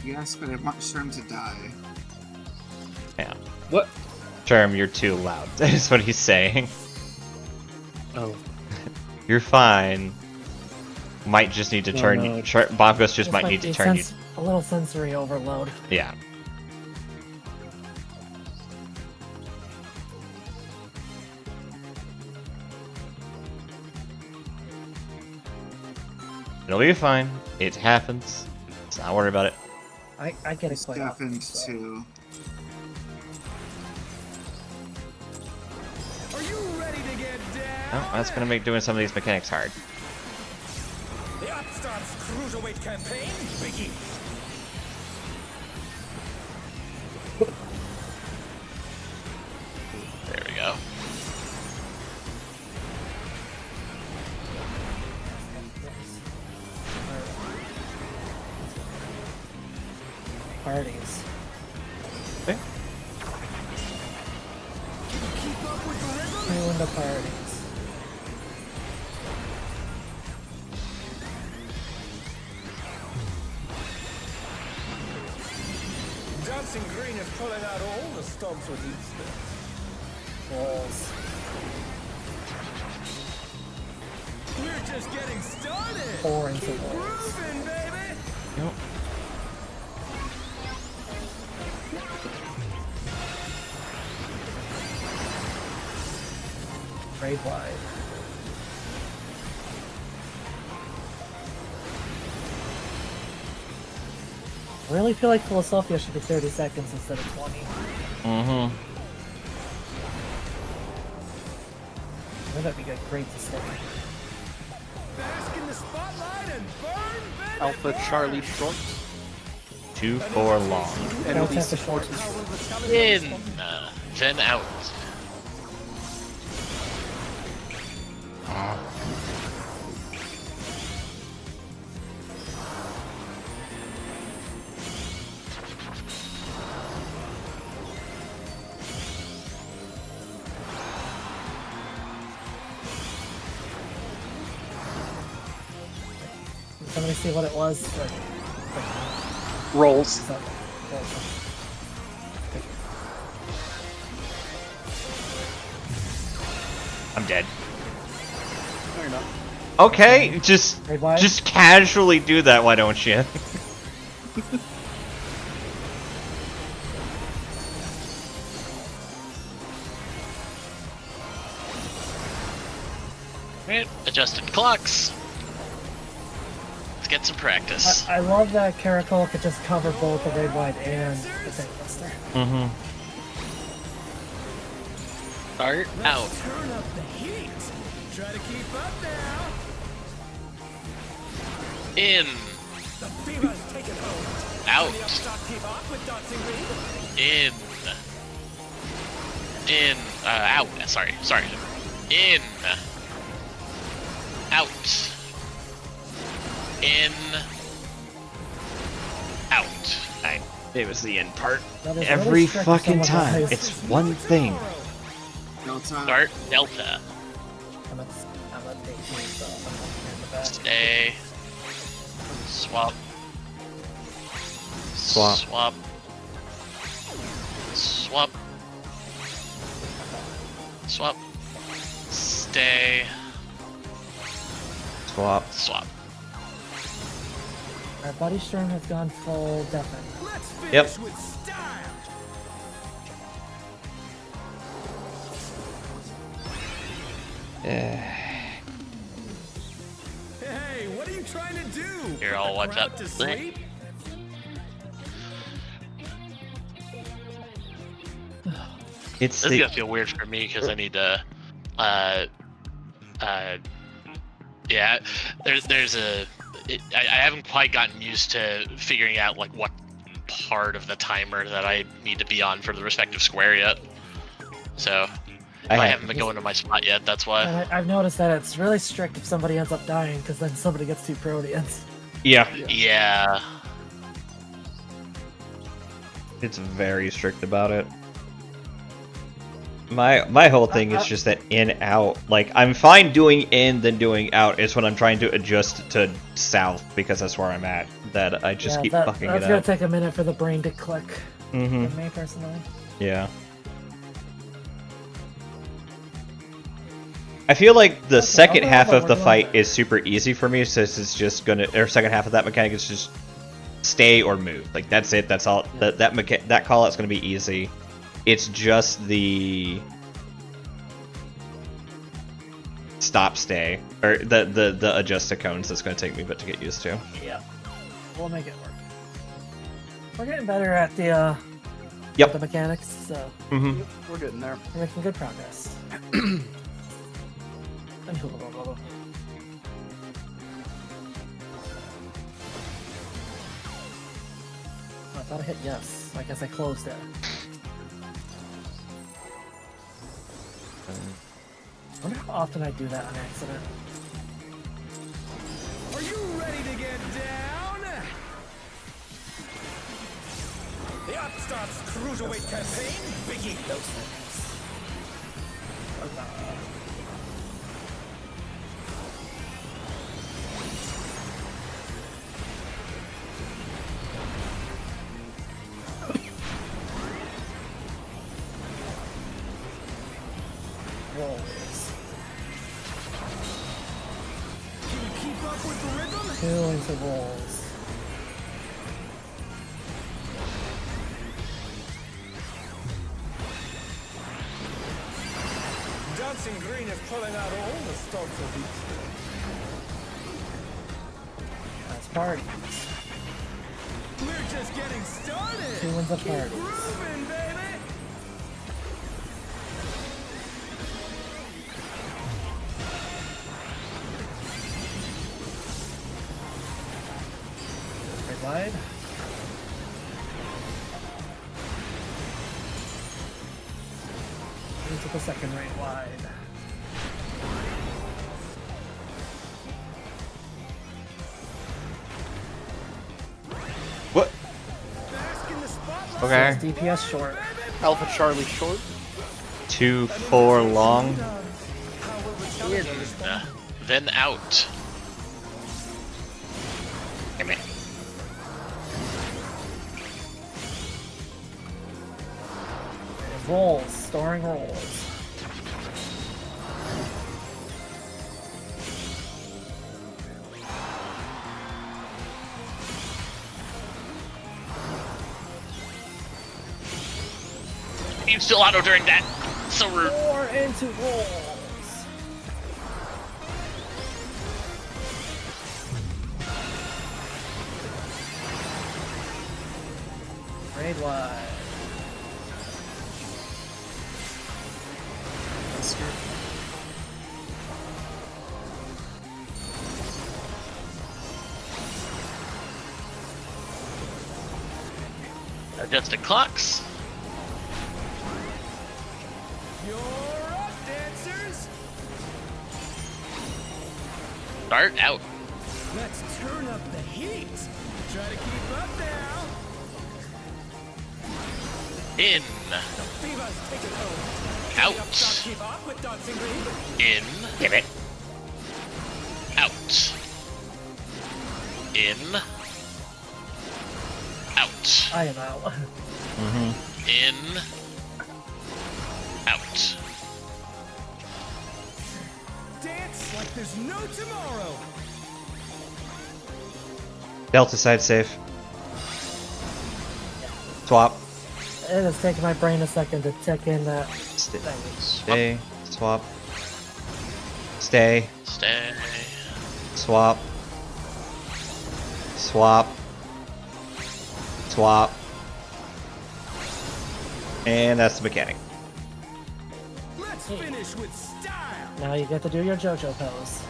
Yes, but I want Sherm to die. Yeah. What? Sherm, you're too loud. That's what he's saying. Oh. You're fine. Might just need to turn you. Bongos just might need to turn you. A little sensory overload. Yeah. It'll be fine. It happens. Let's not worry about it. I get it quite often. Happened too. Are you ready to get down? Oh, that's gonna make doing some of these mechanics hard. The Upstarts Cruiserweight campaign begins. There we go. Parties. Okay. Two in the parties. Dancing Green is pulling out all the stops with these steps. Balls. We're just getting started. 4 into Keep balls. grooving, baby. Nope. Grade wide. I really feel like Philosophia should be 30 seconds instead of 20. Mm-hmm. That'd be good. Great to study. Bask in the spotlight and burn, baby. Alpha Charlie short. 2-4 long. And it'll be support. In, then out. Did somebody see what it was? Rolls. I'm dead. No, you're not. Okay, just casually do that, why don't you? Right, adjusting clocks. Let's get some practice. I love that Caracol could just cover both the raid wide and the tank buster. Mm-hmm. Start out. Turn up the heat. Try to keep up now. In. The fever's taken hold. Out. Keep up with dancing green. In. Out. Sorry. In. Out. In. Out. It was the end part. That is Every really strict fucking with someone time. who It's one thing. Start Delta. I'm at 18, so I'm in the back. Stay. Swap. Swap. Swap. Swap. Swap. Stay. Swap. Swap. Our Buddy Storm has gone full deafen. Let's finish Yep. with style. Hey, what are you trying to do? Here, I'll watch Crowd out. to sleep? It's This is the gonna feel weird for me because I need to, yeah. There's a. I haven't quite gotten used to figuring out like what part of the timer that I need to be on for the respective square yet. So I haven't been going to my spot yet. That's why. And I've noticed that it's really strict if somebody ends up dying, because then somebody gets 2 Proteans. Yeah. Yeah. It's very strict about it. My whole thing is just that in out. Like I'm fine doing in than doing out. It's when I'm trying to adjust to south because that's where I'm at. That I just keep fucking it That's gonna up. take a minute for the brain to click. Mm-hmm. For me personally. Yeah. I feel like the second I'll half go, of but the we're fight going is super easy for me, so it's just gonna, or second half of that mechanic is just stay or move. Like that's it. That's all. That call out's gonna be easy. It's just the stop stay or the adjust to cones that's gonna take me a bit to get used to. Yeah. We'll make it work. We're getting better at the Yep. the mechanics, so Mm-hmm. We're getting there. we're making good progress. I thought I hit yes. I guess I closed it. I wonder how often I do that on accident. Are you ready to get down? The Upstarts Cruiserweight campaign begins. Rolls. Can you keep up with the rhythm? 2 into rolls. Dancing Green is pulling out all the stops of each. That's parties. We're just getting started. 2 wins of Keep parties. grooving, baby. Right wide. Into the second right wide. What? Bask in the spotlight. Okay. DPS short. Alpha Charlie short. 2-4 long. In. Then out. Damn it. Rolls. Storing rolls. You still auto during that. So rude. 4 into rolls. Raid wide. Adjusted clocks. You're up, dancers. Start out. Let's turn up the heat. Try to keep up now. In. Divas, take it home. Out. Keep up with dancing green. In. Give it. Out. In. Out. I am out. In. Out. Dance like there's no tomorrow. Delta side safe. Swap. It has taken my brain a second to check in that. Stay. Swap. Stay. Stay. Swap. Swap. Swap. And that's the mechanic. Let's finish with style. Now you get to do your JoJo pose.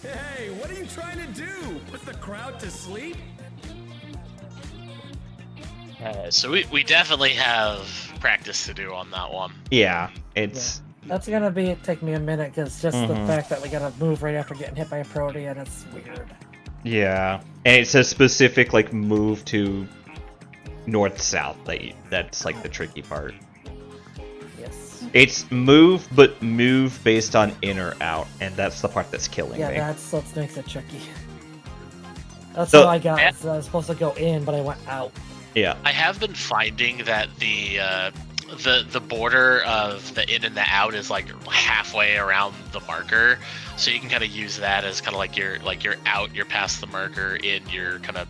Hey, what are you trying to do? Put the crowd to sleep? So we definitely have practice to do on that one. Yeah, it's... That's gonna take me a minute, because just the fact that we gotta move right after getting hit by a Protean, it's weird. Yeah. And it's a specific, like, move to north-south. That's, like, the tricky part. Yes. It's move, but move based on in or out, and that's the part that's killing Yeah, me. that's what makes it tricky. That's So- all I got. Is I was supposed to go in, but I went out. Yeah. I have been finding that the border of the in and the out is like halfway around the marker, so you can kind of use that as kind of like you're out, you're past the marker, in, you're kind of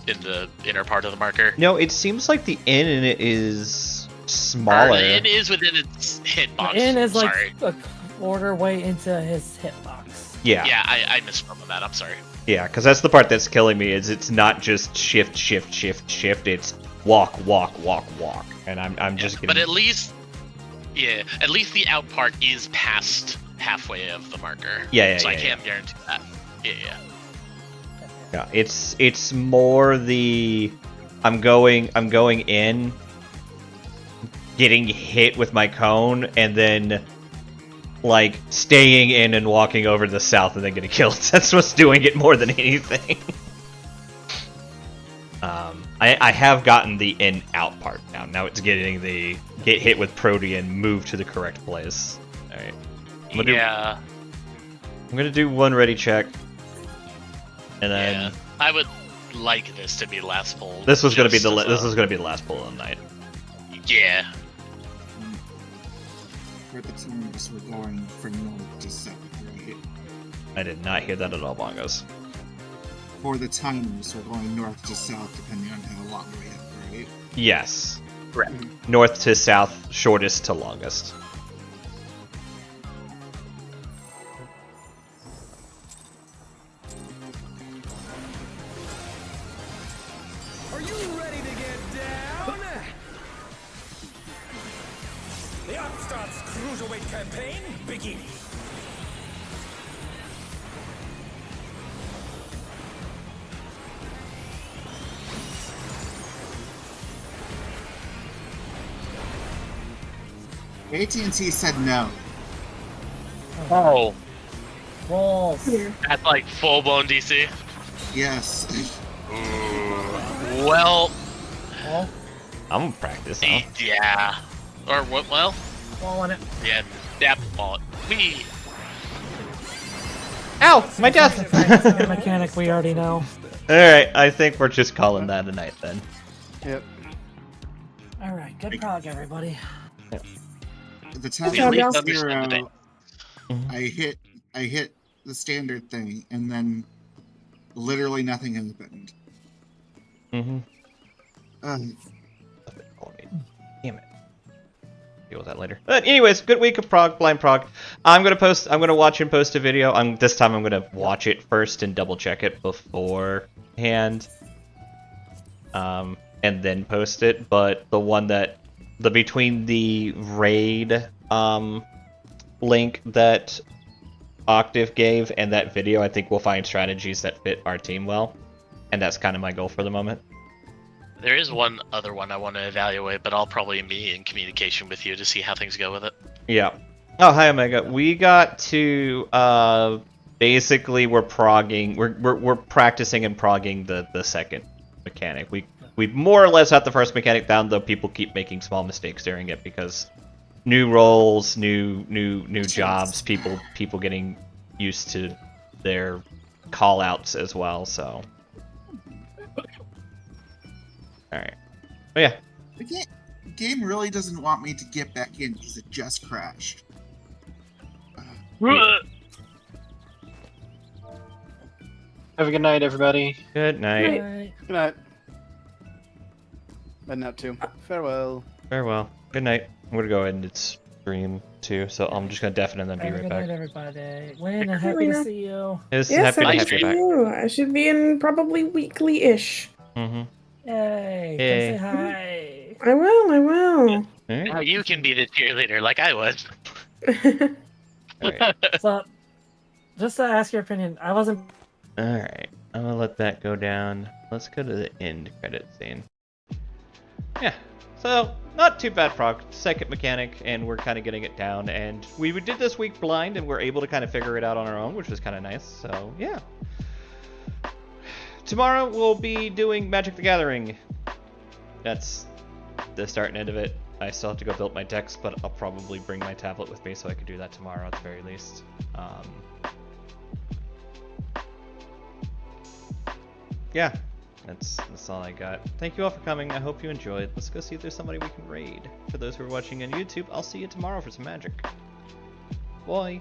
in the inner part of the marker. No, it seems like the in it is smaller. It is within its hitbox. In is like Sorry. a quarter way into his hitbox. Yeah. Yeah, I misspoke on that. I'm sorry. Yeah, because that's the part that's killing me, is it's not just shift, shift, shift, shift, it's walk, walk, walk, walk. And I'm just getting... But at least the out part is past halfway of the marker. Yeah, So I yeah. can't guarantee that. Yeah. Yeah, it's more the I'm going in, getting hit with my cone, and then like staying in and walking over to the south and then getting killed. That's what's doing it more than anything. I have gotten the in out part now. Now it's getting the get hit with Protean, move to the correct place. All right. I'm gonna do one ready check, and then I would like this to be last pull. this was gonna be just the as last pull of the night. Yeah. For the teams, we're going from north to south, right? I did not hear that at all, Bongos. For the timers, we're going north to south depending on how long we have, right? Yes. Correct. North to south, shortest to longest. Are you ready to get down? The Upstarts Cruiserweight campaign begins. AT&T said no. Oh. Balls. That's like full blown DC. Yes. Well. I'm gonna practice. Huh? Yeah. Or what? Well. Ball on it. Yeah. Dap ball. We. Ow! My death! The mechanic we already know. Alright, I think we're just calling that a night then. Yep. Alright, good prog, everybody. The time We at of least understand the zero, I hit the standard thing, and then literally nothing happened. Mm-hmm. Um, Damn it. deal with that later. But anyways, good week of prog, blind prog. I'm gonna watch and post a video. This time I'm gonna watch it first and double check it beforehand. And then post it. But between the raid link that Octave gave and that video, I think we'll find strategies that fit our team well. And that's kind of my goal for the moment. There is one other one I want to evaluate, but I'll probably be in communication with you to see how things go with it. Yeah. Oh, hi Omega. We got to basically we're practicing and progging the second mechanic. We more or less have the first mechanic down, though people keep making small mistakes during it because new roles, new jobs, people getting used to their call outs as well, so. Alright. Oh yeah. The game really doesn't want me to get back in because it just crashed. Have a good night, everybody. Good night. Good night. Heading out too. Farewell. Farewell. Good night. I'm gonna go ahead and stream too, so I'm just gonna deafen and then be right back. Good night, everybody. Wayne, I'm happy to see you. Yes, happy I to have you back. you. I should be in probably weekly-ish. Mm-hmm. Yay. Hey. Come say hi. I will. Now you can be the cheerleader like I was. Alright. So, just to ask your opinion, I wasn't... Alright. I'm gonna let that go down. Let's go to the end credit scene. Yeah. So, not too bad prog. Second mechanic, and we're kind of getting it down. And we did this week blind, and we're able to kind of figure it out on our own, which was kind of nice. So, yeah. Tomorrow we'll be doing Magic the Gathering. That's the start and end of it. I still have to go build my decks, but I'll probably bring my tablet with me so I can do that tomorrow at the very least. Yeah, that's all I got. Thank you all for coming. I hope you enjoyed. Let's go see if there's somebody we can raid. For those who are watching on YouTube, I'll see you tomorrow for some magic. Bye.